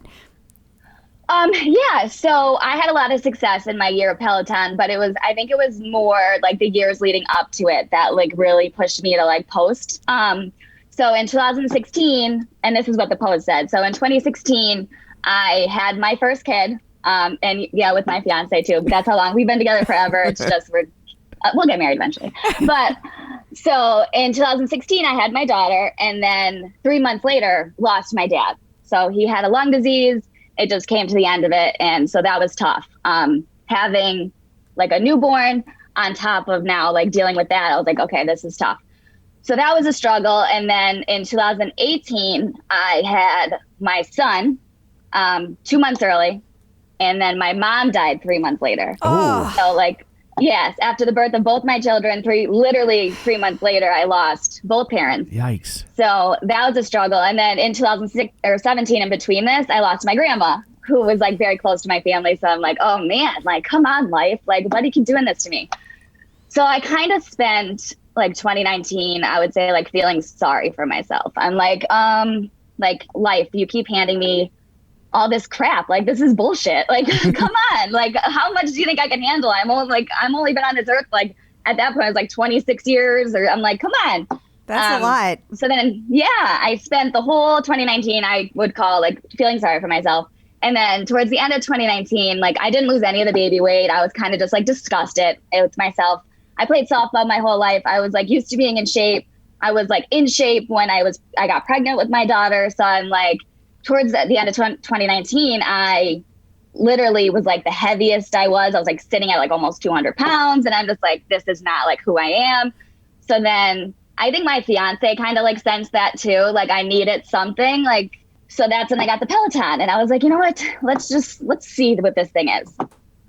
Yeah, so I had a lot of success in my year of Peloton, but I think it was more like the years leading up to it that like really pushed me to like post. So in 2016, and this is what the post said. So in 2016, I had my first kid, and yeah, with my fiance too, but that's how long we've been together forever. It's just, we'll get married eventually. But so in 2016, I had my daughter and then 3 months later lost my dad. So he had a lung disease. It just came to the end of it. And so that was tough. Having like a newborn on top of now, like dealing with that, I was like, okay, this is tough. So that was a struggle. And then in 2018, I had my son 2 months early. And then my mom died 3 months later. Oh. So like, yes, after the birth of both my children, literally 3 months later, I lost both parents. Yikes. So that was a struggle. And then in 2017, in between this, I lost my grandma, who was like very close to my family. So I'm like, oh man, like, come on, life. Like, why do you keep doing this to me? So I kind of spent like 2019, I would say, like feeling sorry for myself. I'm like life, you keep handing me all this crap. Like, this is bullshit. Like, come on. Like, how much do you think I can handle? I'm only been on this earth, like, at that point, I was like 26 years, or I'm like, come on. That's a lot. So then, I spent the whole 2019, I would call like feeling sorry for myself. And then towards the end of 2019, like I didn't lose any of the baby weight. I was kind of just like disgusted with myself. I played softball my whole life. I was like used to being in shape. I was like in shape when I got pregnant with my daughter. So I'm like, towards the end of 2019, I literally was like the heaviest I was. I was like sitting at like almost 200 pounds. And I'm just like, this is not like who I am. So then I think my fiance kind of like sensed that too. Like I needed something like, so that's when I got the Peloton and I was like, you know what, let's see what this thing is.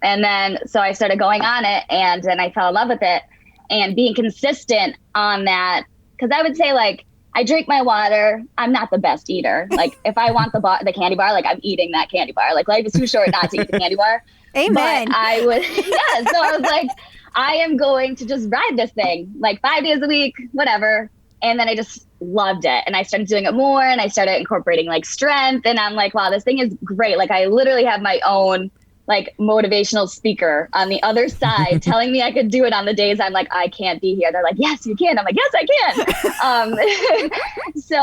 And then, so I started going on it and then I fell in love with it and being consistent on that. Cause I would say like, I drink my water. I'm not the best eater. Like if I want the candy bar, like I'm eating that candy bar. Like life is too short not to eat the candy bar. Amen. But I would, so I was like, I am going to just ride this thing like 5 days a week, whatever. And then I just loved it. And I started doing it more and I started incorporating like strength. And I'm like, wow, this thing is great. Like I literally have my own like motivational speaker on the other side telling me I could do it on the days I'm like, I can't be here. They're like, yes, you can. I'm like, yes, I can. So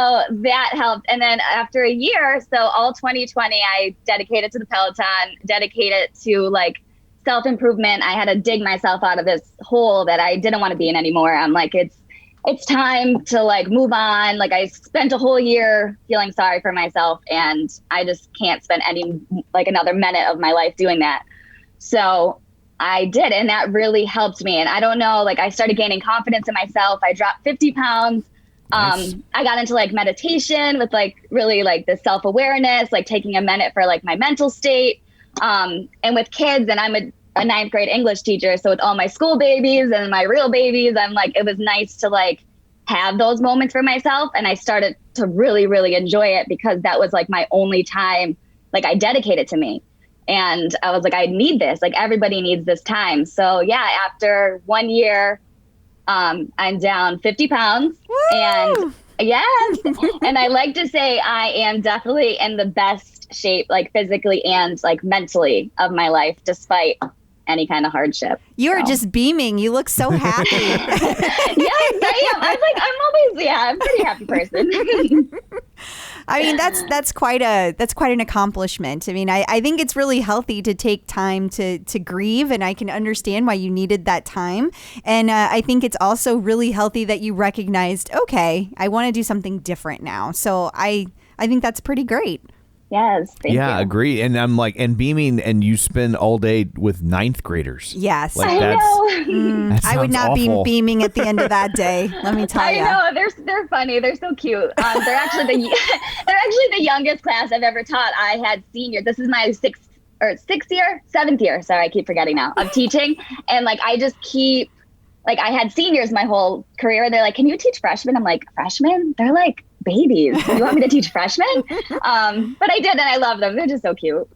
that helped. And then after a year, so all 2020, I dedicated to the Peloton, dedicated to like self-improvement. I had to dig myself out of this hole that I didn't want to be in anymore. I'm like, it's time to like move on. Like I spent a whole year feeling sorry for myself and I just can't spend another minute of my life doing that. So I did. And that really helped me. And I don't know, like I started gaining confidence in myself. I dropped 50 pounds. Nice. I got into like meditation with like really like the self-awareness, like taking a minute for like my mental state. And with kids, and I'm a 9th grade English teacher. So with all my school babies and my real babies, I'm like, it was nice to like have those moments for myself. And I started to really, really enjoy it because that was like my only time, like I dedicated to me. And I was like, I need this, like everybody needs this time. So yeah, after 1 year, I'm down 50 pounds. Woo! And yes. And I like to say I am definitely in the best shape, like physically and like mentally of my life, despite any kind of hardship. You are just beaming. You look so happy. Yes, I am. I'm a pretty happy person. I mean, that's quite an accomplishment. I mean, I think it's really healthy to take time to grieve, and I can understand why you needed that time. And I think it's also really healthy that you recognized, okay, I want to do something different now. So I think that's pretty great. Yes. Thank you. Agree. And I'm like, and beaming, and you spend all day with 9th graders. Yes. Like I know. I would not be beaming at the end of that day. Let me tell you. I know. They're funny. They're so cute. They're actually the youngest class I've ever taught. I had seniors. This is my seventh year. Sorry, I keep forgetting now of teaching. And like, I just keep, like, I had seniors my whole career. They're like, can you teach freshmen? I'm like, freshmen? They're like babies. You want me to teach freshmen? But I did, and I love them. They're just so cute.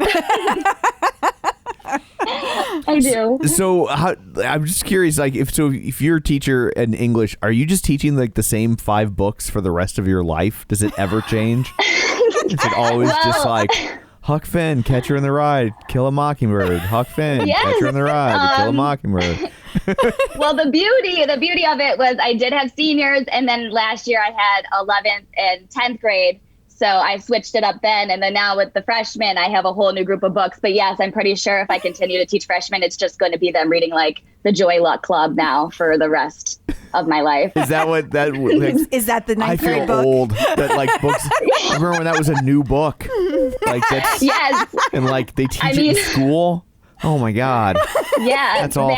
I do. So I'm just curious, like, if you're a teacher in English, are you just teaching like the same 5 books for the rest of your life? Does it ever change? Is it always just like Huck Finn, Catcher in the Rye, Kill a Mockingbird, Huck Finn, yes. Catcher in the Rye, Kill a Mockingbird? Well, the beauty of it was I did have seniors, and then last year I had 11th and 10th grade. So I switched it up then. And then now with the freshmen, I have a whole new group of books. But yes, I'm pretty sure if I continue to teach freshmen, it's just going to be them reading like the Joy Luck Club now for the rest of my life. Is that what that is that the 9th grade book? I feel old that like books. I remember when that was a new book. Like that's yes. And like they teach it in school. Oh my God. Yeah, that's awful.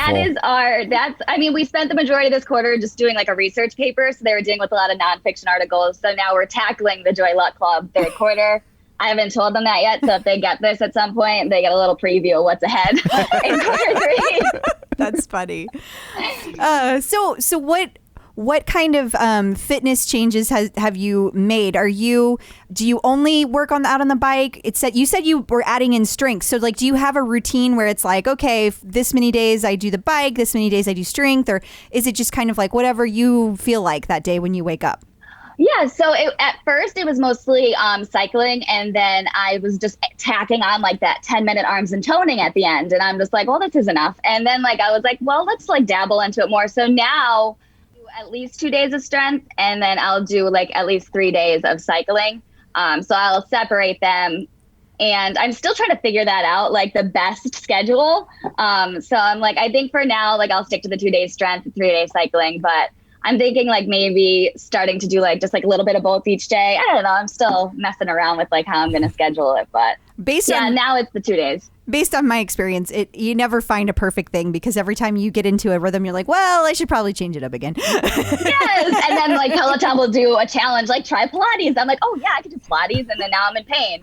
We spent the majority of this quarter just doing like a research paper. So they were dealing with a lot of nonfiction articles. So now we're tackling the Joy Luck Club third quarter. I haven't told them that yet. So if they get this at some point, they get a little preview of what's ahead in quarter 3. That's funny. So what kind of fitness changes have you made? Do you only work out on the bike? You said you were adding in strength. So like, do you have a routine where it's like, okay, this many days I do the bike, this many days I do strength, or is it just kind of like whatever you feel like that day when you wake up? Yeah, so at first it was mostly cycling, and then I was just tacking on like that 10-minute arms and toning at the end, and I'm just like, well, this is enough. And then like I was like, well, let's like dabble into it more. So now at least 2 days of strength, and then I'll do like at least 3 days of cycling. So I'll separate them. And I'm still trying to figure that out, like the best schedule. So I'm like, I think for now, like I'll stick to the 2 days strength, 3 days cycling, but I'm thinking like maybe starting to do like just like a little bit of both each day. I don't know. I'm still messing around with like how I'm going to schedule it, but now it's the 2 days. Based on my experience, you never find a perfect thing because every time you get into a rhythm, you're like, well, I should probably change it up again. Yes. And then like Peloton will do a challenge, like try Pilates. I'm like, oh yeah, I can do Pilates. And then now I'm in pain.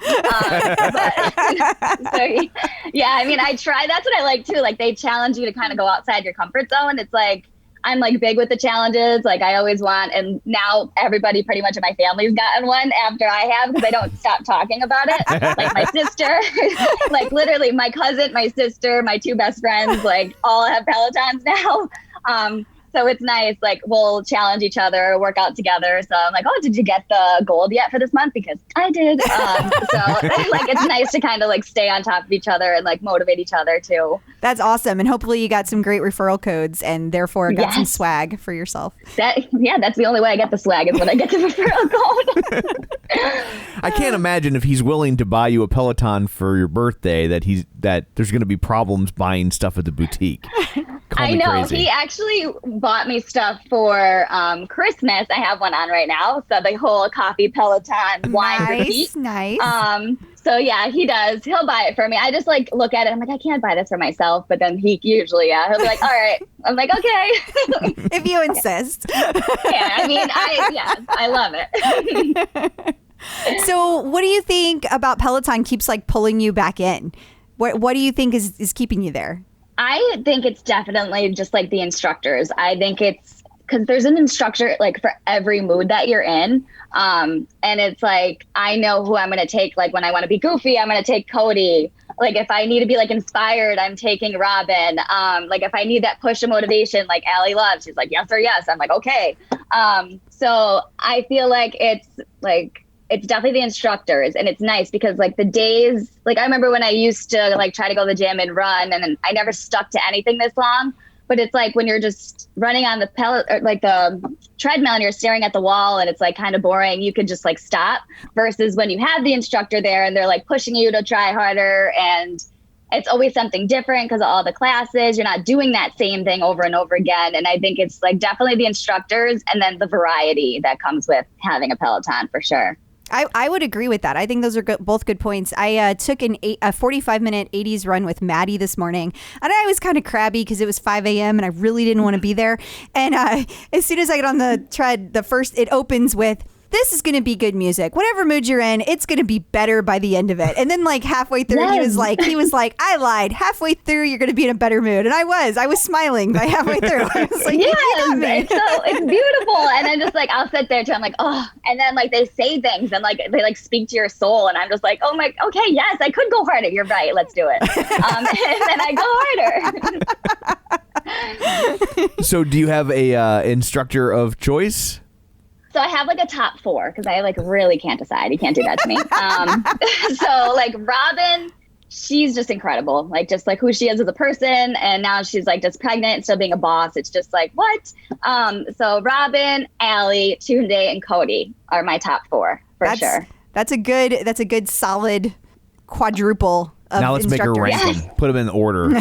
Yeah, I mean, I try. That's what I like too. Like they challenge you to kind of go outside your comfort zone. It's like, I'm like big with the challenges. Like I always want, and now everybody pretty much in my family's gotten one after I have because I don't stop talking about it. Like my sister, like literally my cousin, my sister, my two best friends, like all have Pelotons now. So it's nice. Like we'll challenge each other, work out together. So I'm like, oh, did you get the gold yet for this month? Because I did. So like it's nice to kind of like stay on top of each other and like motivate each other too. That's awesome. And hopefully you got some great referral codes and therefore got some swag for yourself. That's the only way I get the swag is when I get the referral code. I can't imagine if he's willing to buy you a Peloton for your birthday that there's going to be problems buying stuff at the boutique. I know. Crazy. He actually bought me stuff for Christmas. I have one on right now. So the whole coffee Peloton wine boutique. Nice. So yeah, he does. He'll buy it for me. I just like look at it. I'm like, I can't buy this for myself. But then he usually, he'll be like, all right. I'm like, okay. If you insist. Yeah, I mean, I love it. So what do you think about Peloton keeps like pulling you back in? What do you think is keeping you there? I think it's definitely just like the instructors. I think it's because there's an instructor like for every mood that you're in. And it's like, I know who I'm going to take. Like when I want to be goofy, I'm going to take Cody. Like if I need to be like inspired, I'm taking Robin. Like if I need that push of motivation, like Allie loves, she's like, yes or yes. I'm like, okay. So I feel like it's definitely the instructors, and it's nice because like the days, like I remember when I used to like try to go to the gym and run, and then I never stuck to anything this long. But it's like when you're just running on the the treadmill and you're staring at the wall and it's like kind of boring, you can just like stop. Versus when you have the instructor there and they're like pushing you to try harder, and it's always something different because of all the classes. You're not doing that same thing over and over again. And I think it's like definitely the instructors and then the variety that comes with having a Peloton for sure. I would agree with that. I think those are both good points. I took a 45-minute 80s run with Maddie this morning, and I was kind of crabby because it was 5 a.m. and I really didn't want to be there. And as soon as I get on the tread, it opens with, this is going to be good music. Whatever mood you're in, it's going to be better by the end of it. And then like halfway through, he was like, I lied. Halfway through, you're going to be in a better mood. And I was smiling by halfway through. I was like, it's beautiful. And then just like, I'll sit there too. I'm like, oh, and then like they say things and like they like speak to your soul. And I'm just like, oh my, okay, yes, I could go harder. You're right. Let's do it. And then I go harder. So do you have a instructor of choice? So I have like a top 4 because I like really can't decide. You can't do that to me. So like Robin, she's just incredible. Like just like who she is as a person. And now she's like just pregnant, still being a boss. It's just like, what? So Robin, Allie, Tunde, and Cody are my top 4 for sure. That's a good solid quadruple of now let's instructors. make her rank them. Put them in order.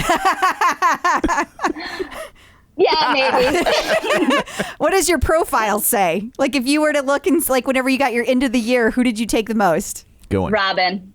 Yeah, maybe. What does your profile say? Like if you were to look and like whenever you got your end of the year, who did you take the most? Go on. Robin.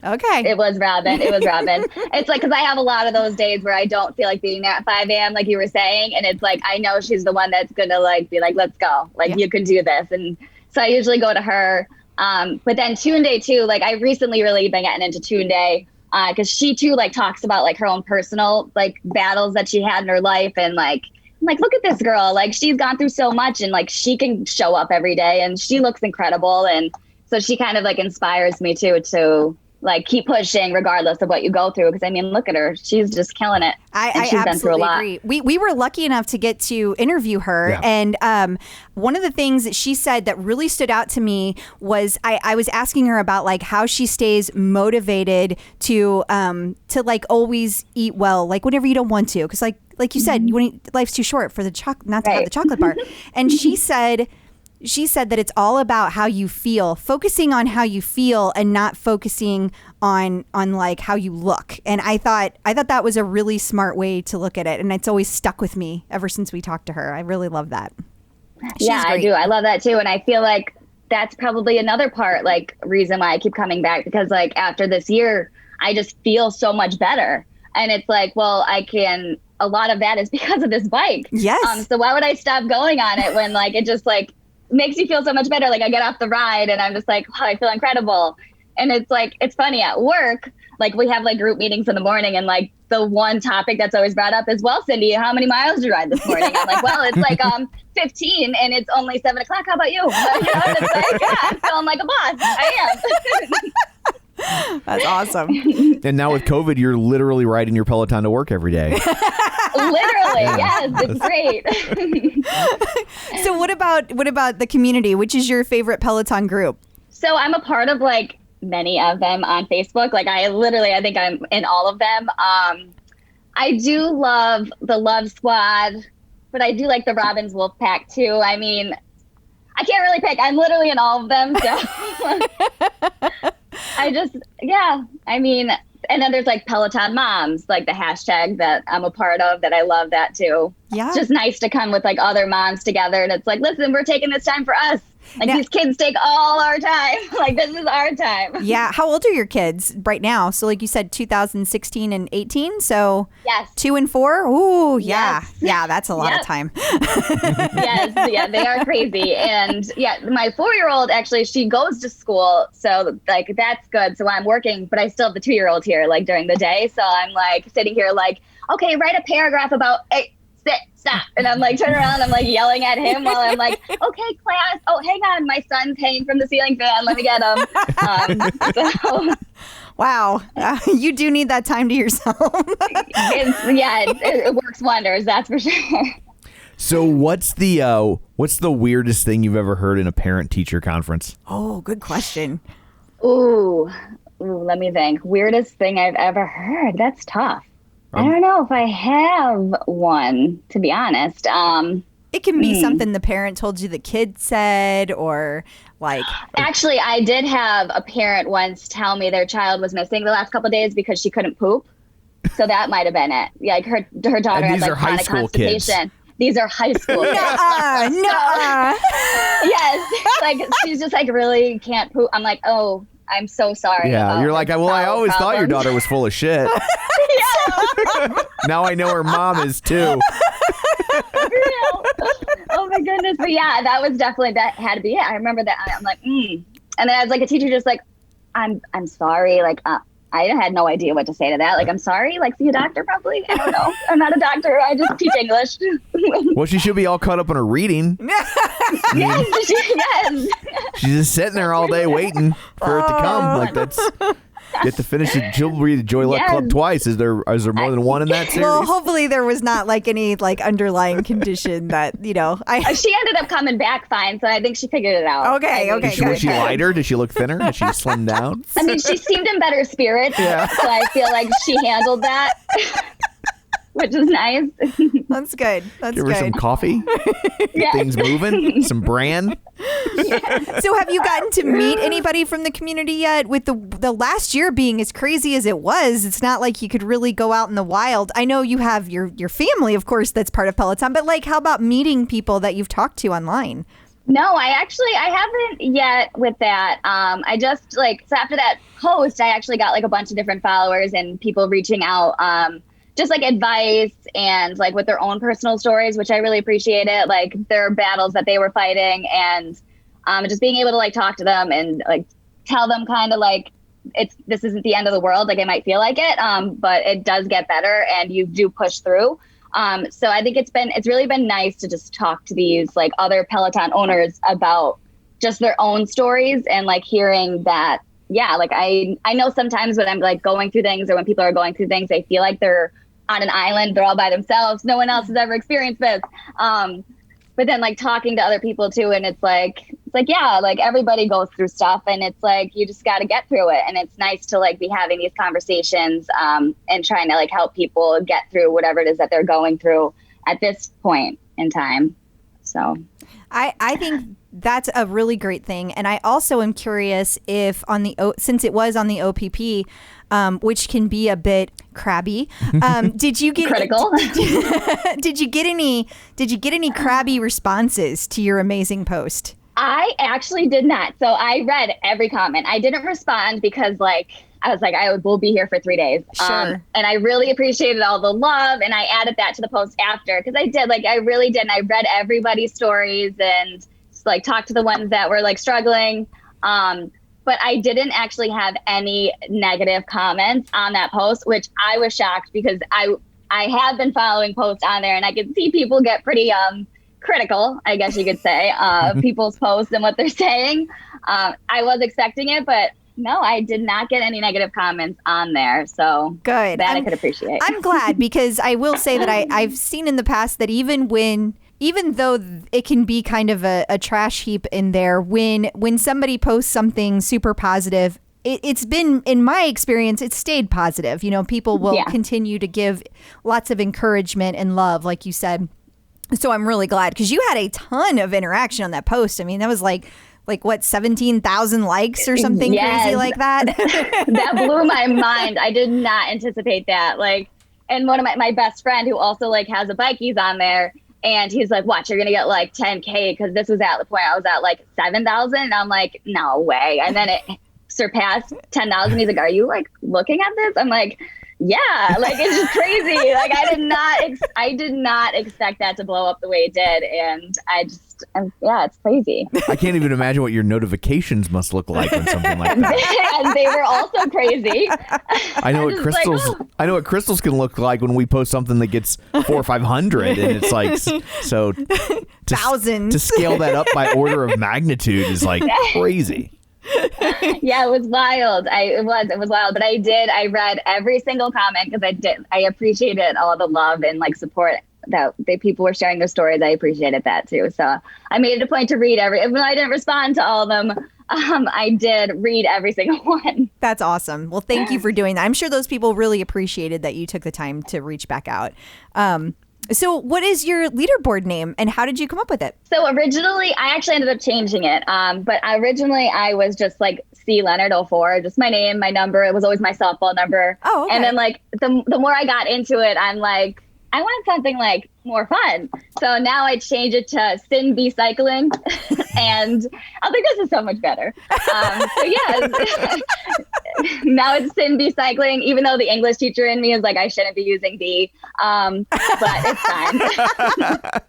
Okay. It was Robin. It's like, because I have a lot of those days where I don't feel like being there at 5 a.m. like you were saying. And it's like, I know she's the one that's going to like be like, let's go. Like you can do this. And so I usually go to her. But then Tunde too, like I recently really been getting into Tunde. Because she too like talks about like her own personal like battles that she had in her life, and like I'm like, look at this girl, like she's gone through so much and like she can show up every day and she looks incredible. And so she kind of like inspires me too to like keep pushing regardless of what you go through, because I mean look at her, she's just killing it. I absolutely agree. We were lucky enough to get to interview her, and one of the things that she said that really stood out to me was I was asking her about like how she stays motivated to like always eat well, like whenever you don't want to, because like like you said, life's too short for the not to have the chocolate bar. And she said that it's all about how you feel, focusing on how you feel and not focusing on like how you look. And I thought that was a really smart way to look at it. And it's always stuck with me ever since we talked to her. I really love that. Yeah, I do. I love that too. And I feel like that's probably another part, like reason why I keep coming back, because like after this year, I just feel so much better. And it's like, well, a lot of that is because of this bike. Yes. So why would I stop going on it when like, it just like makes you feel so much better. Like I get off the ride and I'm just like, wow, I feel incredible. And it's like, it's funny at work, like we have like group meetings in the morning and like the one topic that's always brought up is, well, Cyndy, how many miles did you ride this morning? I'm like, well, it's like 15 and it's only 7 o'clock. How about you? You know, and it's like, yeah, I'm feeling like a boss. I am. That's awesome. And now with COVID, you're literally riding your Peloton to work every day. Literally, yes, it's great. So what about the community? Which is your favorite Peloton group? So I'm a part of like many of them on Facebook. Like I think I'm in all of them. I do love the Love Squad, but I do like the Robbins Wolf Pack too. I mean, I can't really pick. I'm literally in all of them. So I mean, and then there's like Peloton Moms, like the hashtag that I'm a part of that I love that too. Yeah. It's just nice to come with like other moms together. And it's like, listen, we're taking this time for us. Like these kids take all our time. Like this is our time. Yeah. How old are your kids right now? So like you said, 2016 and 18. So yes. 2 and 4. Ooh, yeah. Yes. Yeah. That's a lot of time. Yes. Yeah. They are crazy. And yeah, my 4-year-old actually, she goes to school. So like, that's good. So I'm working, but I still have the 2-year-old here like during the day. So I'm like sitting here like, okay, write a paragraph about, hey, sit, stop. And I'm like, turn around, I'm like yelling at him while I'm like, okay, class. Oh, hang on. My son's hanging from the ceiling fan. Let me get him. Wow. You do need that time to yourself. It works wonders. That's for sure. So what's the weirdest thing you've ever heard in a parent-teacher conference? Oh, good question. Ooh, let me think. Weirdest thing I've ever heard. That's tough. I don't know if I have one, to be honest. It can be something the parent told you the kid said, or like. Actually, I did have a parent once tell me their child was missing the last couple of days because she couldn't poop. So that might have been it. Yeah, like her daughter had like chronic constipation. These are high school kids. Nuh-uh. Yes, like she's just like really can't poop. I'm like, oh, I'm so sorry. Yeah, you're like, well, I always thought your daughter was full of shit. Now I know her mom is too. Oh my goodness. But yeah, that had to be it. I remember that. I'm like, And then I was like a teacher just like, I'm sorry. Like, I had no idea what to say to that. Like, I'm sorry. Like, see a doctor probably. I don't know. I'm not a doctor. I just teach English. Well, she should be all caught up on her reading. Yes. She's just sitting there all day waiting for it to come. Like that's. Get to finish it. She'll read the Joy Luck Club twice. Is there more than one in that series? Well, hopefully there was not like any like underlying condition that, you know. She ended up coming back fine, so I think she figured it out. Okay. Was she lighter? Did she look thinner? Did she slim down? I mean, she seemed in better spirits, so I feel like she handled that. Which is nice. That's good. That's Give her some coffee. Get things moving. Some bran. So have you gotten to meet anybody from the community yet? With the last year being as crazy as it was, it's not like you could really go out in the wild. I know you have your family, of course, that's part of Peloton, but like how about meeting people that you've talked to online? No, I haven't yet with that. I just so after that post, I actually got like a bunch of different followers and people reaching out. Just like advice and like with their own personal stories, which I really appreciate it. Like their battles that they were fighting and just being able to like talk to them and like tell them kind of like this isn't the end of the world. Like it might feel like it, but it does get better and you do push through. So I think it's really been nice to just talk to these like other Peloton owners about just their own stories and like hearing that. Yeah, like I know sometimes when I'm like going through things or when people are going through things, they feel like they're on an island, they're all by themselves. No one else has ever experienced this. But then like talking to other people too, and it's like it's like, yeah, like everybody goes through stuff, and it's like, you just got to get through it. And it's nice to like be having these conversations and trying to like help people get through whatever it is that they're going through at this point in time. So I think that's a really great thing. And I also am curious if since it was on the OPP, which can be a bit crabby, did you get critical? Did you get any crabby responses to your amazing post? I actually did not. So I read every comment. I didn't respond because like, I was like, will be here for 3 days. Sure. And I really appreciated all the love, and I added that to the post after, because I really did. And I read everybody's stories and just, like talked to the ones that were like struggling. But I didn't actually have any negative comments on that post, which I was shocked, because I have been following posts on there, and I could see people get pretty critical, I guess you could say, people's posts and what they're saying. I was expecting it, but no, I did not get any negative comments on there. So good. That I could appreciate. I'm glad, because I will say that I've seen in the past that even though it can be kind of a trash heap in there, when somebody posts something super positive, it's been, in my experience, it's stayed positive. You know, people will continue to give lots of encouragement and love, like you said. So I'm really glad, because you had a ton of interaction on that post. I mean, that was like what, 17,000 likes or something crazy like that? That blew my mind. I did not anticipate that. Like, and one of my best friend who also like has a bike, he's on there, and he's like, watch, you're going to get like 10K, because this was at the point I was at like 7,000. And I'm like, no way. And then it surpassed 10,000. He's like, are you like looking at this? I'm like, yeah, like it's just crazy. Like I did not expect that to blow up the way it did. And it's crazy. I can't even imagine what your notifications must look like when something like that. And they were also crazy. I know what crystals can look like when we post something that gets 400 or 500, and it's like, so thousands. To scale that up by order of magnitude is like crazy. Yeah, it was wild. It was wild. But I read every single comment, because I appreciated all the love and like support that people were sharing their stories. I appreciated that too. So I made it a point to read even though I didn't respond to all of them, I did read every single one. That's awesome. Well, thank you for doing that. I'm sure those people really appreciated that you took the time to reach back out. So what is your leaderboard name, and how did you come up with it? So originally, I actually ended up changing it. But originally I was just like C Leonard 04, just my name, my number. It was always my softball number. Oh, okay. And then like the more I got into it, I'm like, I want something like more fun. So now I changed it to Cyndy Cycling, and I think this is so much better. So yeah, now it's Cyndy Cycling, even though the English teacher in me is like, I shouldn't be using B, but it's fine.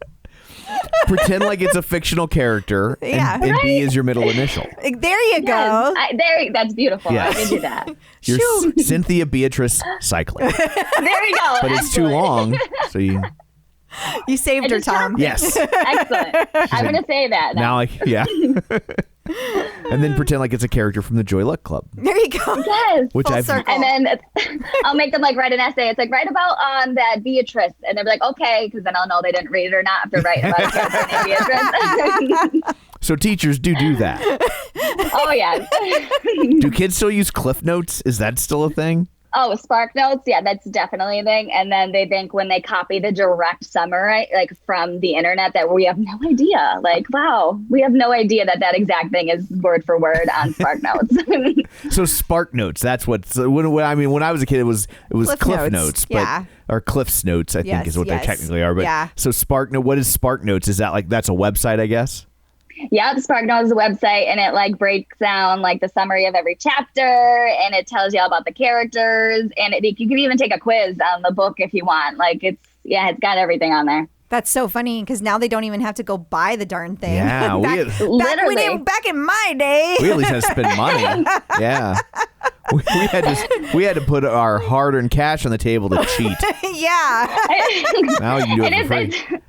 Pretend like it's a fictional character, and right? B is your middle initial. There you go. That's beautiful. Yes. I can do that. You're Cynthia Beatrice Cycling. There you go. But it's too long, so you saved her, Tom. Yes. Excellent. I'm going to say that now. And then pretend like it's a character from the Joy Luck Club. There you go. Yes. And then I'll make them like write an essay. It's like, write about that Beatrice. And they'll be like, okay, because then I'll know they didn't read it or not after writing about a character named Beatrice. So teachers do that. Oh, yeah. Do kids still use Cliff Notes? Is that still a thing? Oh, Spark Notes. Yeah, that's definitely a thing. And then they think when they copy the direct summary, like from the internet, that we have no idea. Like, wow, we have no idea that exact thing is word for word on Spark Notes. So Spark Notes, that's when I was a kid, it was Cliff Notes, but or Cliff's Notes, I think is what they technically are. But so Spark Note, what is Spark Notes? Is that like, that's a website, I guess? Yeah, the Spark Notes is a website, and it like breaks down like the summary of every chapter, and it tells you all about the characters, and you can even take a quiz on the book if you want. Like it's got everything on there. That's so funny, because now they don't even have to go buy the darn thing. Yeah, back in my day, we at least had to spend money. Yeah, we had to put our hard-earned cash on the table to cheat. Yeah. Now you can do it for free.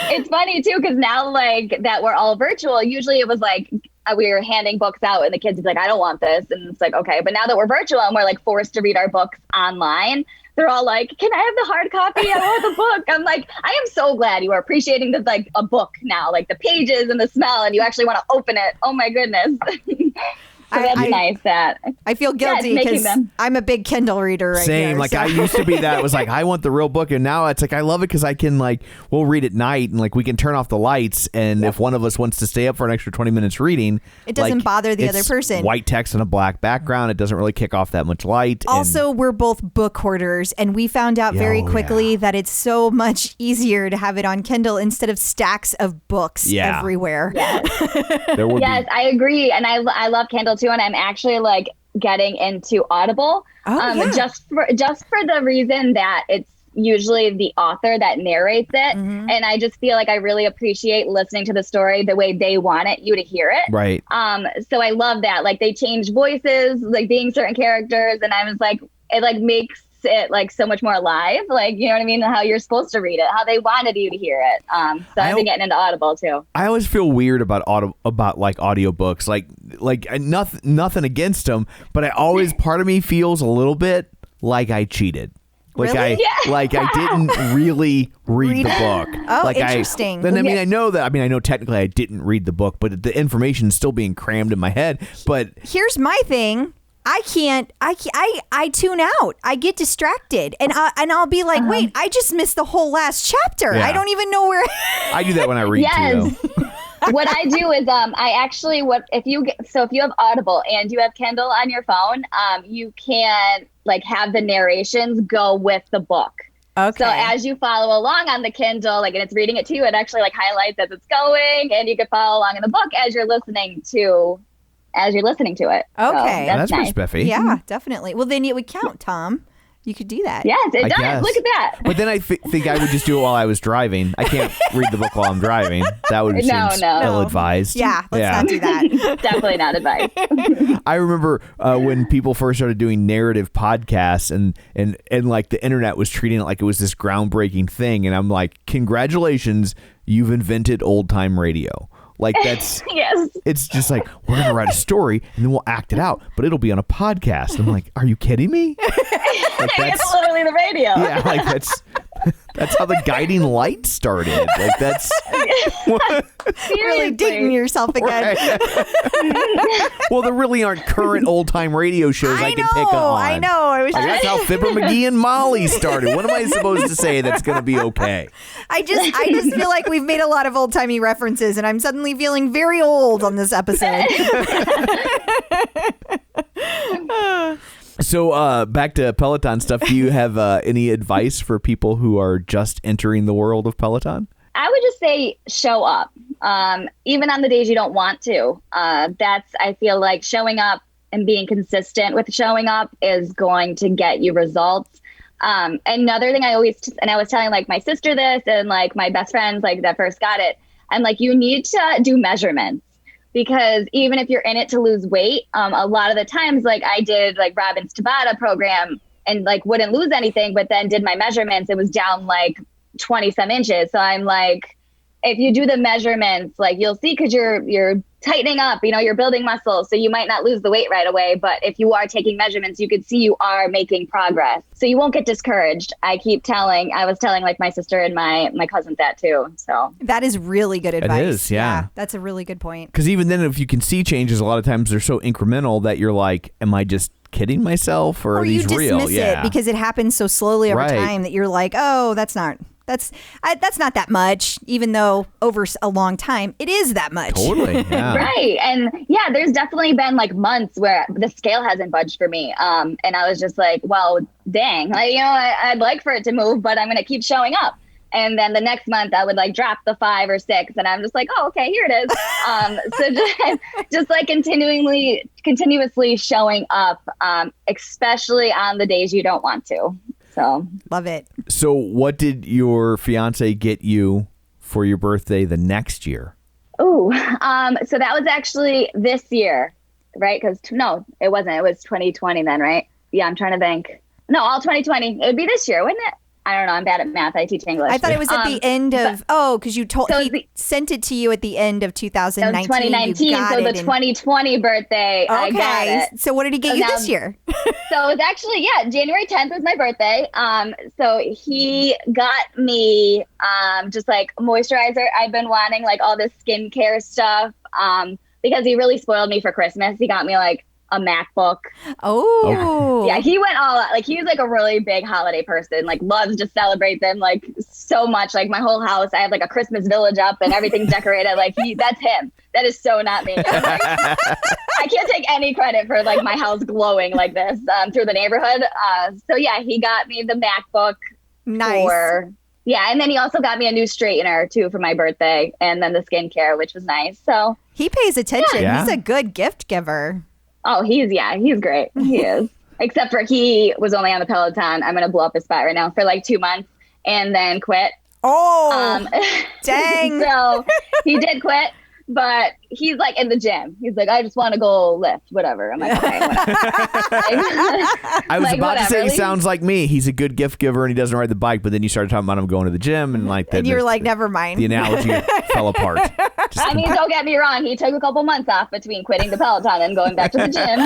It's funny too, because now like that we're all virtual. Usually it was like we were handing books out and the kids would be like, I don't want this. And it's like, okay. But now that we're virtual and we're like forced to read our books online, they're all like, can I have the hard copy? I want the book. I'm like, I am so glad you are appreciating this, like a book now, like the pages and the smell, and you actually want to open it. Oh my goodness. So that's nice that I feel guilty because I'm a big Kindle reader right Same. here, like so. I used to be that. It was like, I want the real book. And now it's like, I love it because I can we'll read at night and we can turn off the lights. And if one of us wants to stay up for an extra 20 minutes reading, it doesn't bother the other it's person. White text and a black background. It doesn't really kick off that much light. Also, we're both book hoarders, and we found out very quickly that it's so much easier to have it on Kindle instead of stacks of books everywhere. Yes, I agree. And I love Kindle too. And I'm actually getting into Audible, just for the reason that it's usually the author that narrates it. Mm-hmm. And I just feel like I really appreciate listening to the story the way they want you to hear it. Right. So I love that. They change voices, being certain characters. And I was like, it makes it so much more alive. You know what I mean? How you're supposed to read it, how they wanted you to hear it. So I've been getting into Audible too. I always feel weird about audiobooks. Nothing against them, but I always part of me feels a little bit like I cheated. Really? I didn't really read the book. Oh, interesting. I know technically I didn't read the book, but the information is still being crammed in my head. But here's my thing. I tune out. I get distracted and I'll be like, wait, I just missed the whole last chapter. Yeah. I don't even know where. I do that when I read too, though. What I do is if you have Audible and you have Kindle on your phone, you can have the narrations go with the book. Okay. So as you follow along on the Kindle, and it's reading it to you, it actually highlights as it's going, and you can follow along in the book as you're listening to it. Okay. So that's nice. pretty spiffy. Yeah, definitely. Well, then it would count, Tom. You could do that. Yes, it does. Guess. Look at that. But then I think I would just do it while I was driving. I can't read the book while I'm driving. That would seem ill-advised. Yeah, let's not do that. Definitely not advice. I remember when people first started doing narrative podcasts and the internet was treating it like it was this groundbreaking thing. And I'm like, congratulations, you've invented old-time radio. That's yes. It's just we're gonna write a story and then we'll act it out, but it'll be on a podcast. I'm like, are you kidding me? It's literally the radio. Yeah, that's how the guiding light started. That's really dating yourself again. Right. Well, there really aren't current old time radio shows I can pick on. I know. I was that's how Fibber McGee and Molly started. What am I supposed to say that's going to be okay? I just feel like we've made a lot of old timey references, and I'm suddenly feeling very old on this episode. So back to Peloton stuff. Do you have any advice for people who are just entering the world of Peloton? I would just say show up, even on the days you don't want to. I feel like showing up and being consistent with showing up is going to get you results. Another thing I was telling my sister this and my best friends that first got it, and you need to do measurements. Because even if you're in it to lose weight, a lot of the times, I did Robin's Tabata program and wouldn't lose anything, but then did my measurements, it was down 20 some inches. So I'm if you do the measurements, you'll see, because you're tightening up, you're building muscle. So you might not lose the weight right away, but if you are taking measurements, you could see you are making progress. So you won't get discouraged. I was telling my sister and my cousins that too. So that is really good advice. It is, yeah. That's a really good point. Because even then, if you can see changes, a lot of times they're so incremental that you're am I just kidding myself, or are these real? Or you dismiss it because it happens so slowly over time that you're oh, that's not that much, even though over a long time it is that much. Totally. Yeah. Right. And there's definitely been months where the scale hasn't budged for me. And I was just well, dang, I'd like for it to move, but I'm going to keep showing up. And then the next month I would drop the 5 or 6, and I'm just oh, okay, here it is. So just continuously showing up, especially on the days you don't want to. So love it. So what did your fiance get you for your birthday the next year? Oh, so that was actually this year, right? Because no, it wasn't. It was 2020 then, right? Yeah, I'm trying to think. No, all 2020. It would be this year, wouldn't it? I don't know. I'm bad at math. I teach English. I thought it was at the end of because you told so he sent it to you at the end of 2019. 2019. So the 2020 birthday, I got it. So what did he get you this year? So it's actually January 10th was my birthday. So he got me just like moisturizer. I've been wanting like all this skincare stuff because he really spoiled me for Christmas. He got me like a MacBook. Oh. Yeah, he went all out. Like he was like a really big holiday person, like loves to celebrate them like so much. Like my whole house, I have like a Christmas village up and everything's decorated. Like that's him. That is so not me. Like, I can't take any credit for like my house glowing like this through the neighborhood. So yeah, he got me the MacBook. Nice. And then he also got me a new straightener too for my birthday, and then the skincare, which was nice. So he pays attention. Yeah. He's a good gift giver. Oh, he's great. He is. Except for he was only on the Peloton. I'm going to blow up his spot right now for like 2 months and then quit. Oh, dang. So he did quit, but he's like in the gym. He's like, I just want to go lift, whatever. I'm like, okay, whatever. I was about to say he sounds like me. He's a good gift giver and he doesn't ride the bike, but then you started talking about him going to the gym and like that. And you were like, never mind. The analogy fell apart. I mean, don't get me wrong. He took a couple months off between quitting the Peloton and going back to the gym,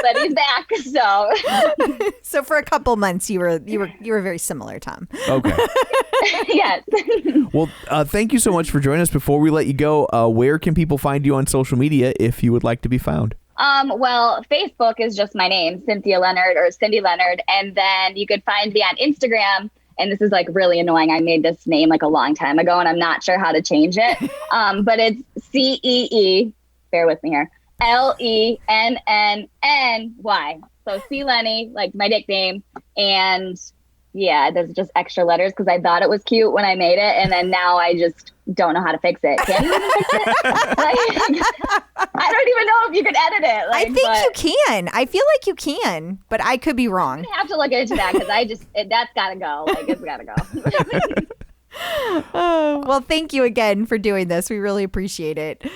but he's back. So for a couple months, you were very similar, Tom. Okay. Yes. Well, thank you so much for joining us. Before we let you go, where can people find you on social media if you would like to be found? Well, Facebook is just my name, Cynthia Leonard or Cyndy Leonard, and then you could find me on Instagram. And this is like really annoying. I made this name like a long time ago and I'm not sure how to change it. But it's CEE, bear with me here, LENNNY. So C Lenny, like my nickname. And yeah, there's just extra letters because I thought it was cute when I made it. And then now I just don't know how to fix it. Can you even fix it? I don't even know if you can edit it. I think you can. I feel like you can, but I could be wrong. I have to look into that because that's got to go. Like, it's got to go. Well, thank you again for doing this. We really appreciate it.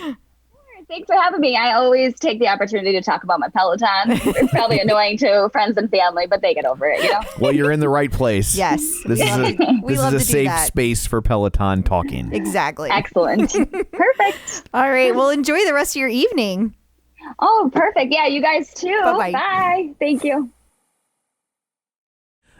Thanks for having me. I always take the opportunity to talk about my Peloton. It's probably annoying to friends and family, but they get over it, you know? Well, you're in the right place. Yes. This is a safe space for Peloton talking. Exactly. Excellent. Perfect. All right. Well, enjoy the rest of your evening. Oh, perfect. Yeah, you guys too. Bye-bye. Bye. Thank you.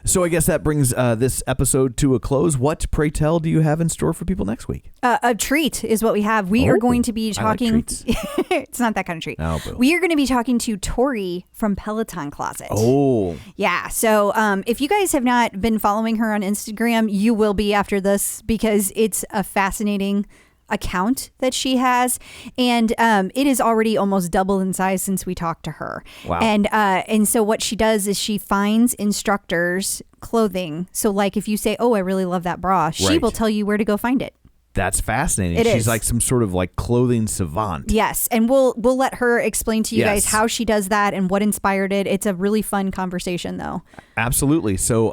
So I guess that brings this episode to a close. What, pray tell, do you have in store for people next week? A treat is what we have. We are going to be talking. I like treats. It's not that kind of treat. Oh, boo. We are going to be talking to Tori from Peloton Closet. Oh. Yeah. So if you guys have not been following her on Instagram, you will be after this because it's a fascinating account that she has, and it is already almost double in size since we talked to her. Wow. And so what she does is she finds instructors clothing. So like if you say, oh, I really love that bra, she Right. will tell you where to go find it. That's fascinating. It She's is. like some sort of like clothing savant. Yes, and we'll let her explain to you Yes. guys how she does that and what inspired it. It's a really fun conversation, though. Absolutely. So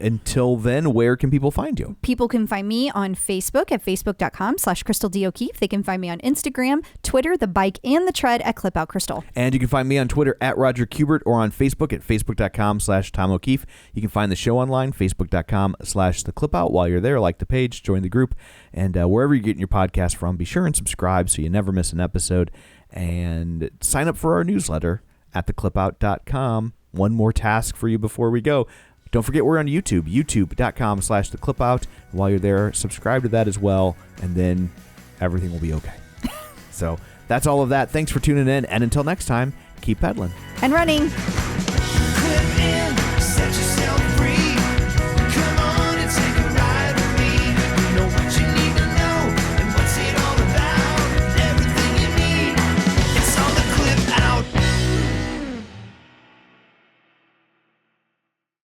until then, where can people find you? People can find me on Facebook at facebook.com/Crystal D. O'Keefe. They can find me on Instagram, Twitter, The Bike, and The Tread at Clip Out Crystal. And you can find me on Twitter at Roger Kubert or on Facebook at facebook.com/Tom O'Keefe. You can find the show online, facebook.com/The Clip Out. While you're there, like the page, join the group, and wherever you're getting your podcast from, be sure and subscribe so you never miss an episode. And sign up for our newsletter at theclipout.com. One more task for you before we go. Don't forget we're on YouTube, youtube.com/theclipout. While you're there, subscribe to that as well, and then everything will be okay. So that's all of that. Thanks for tuning in, and until next time, keep pedaling. And running. Clip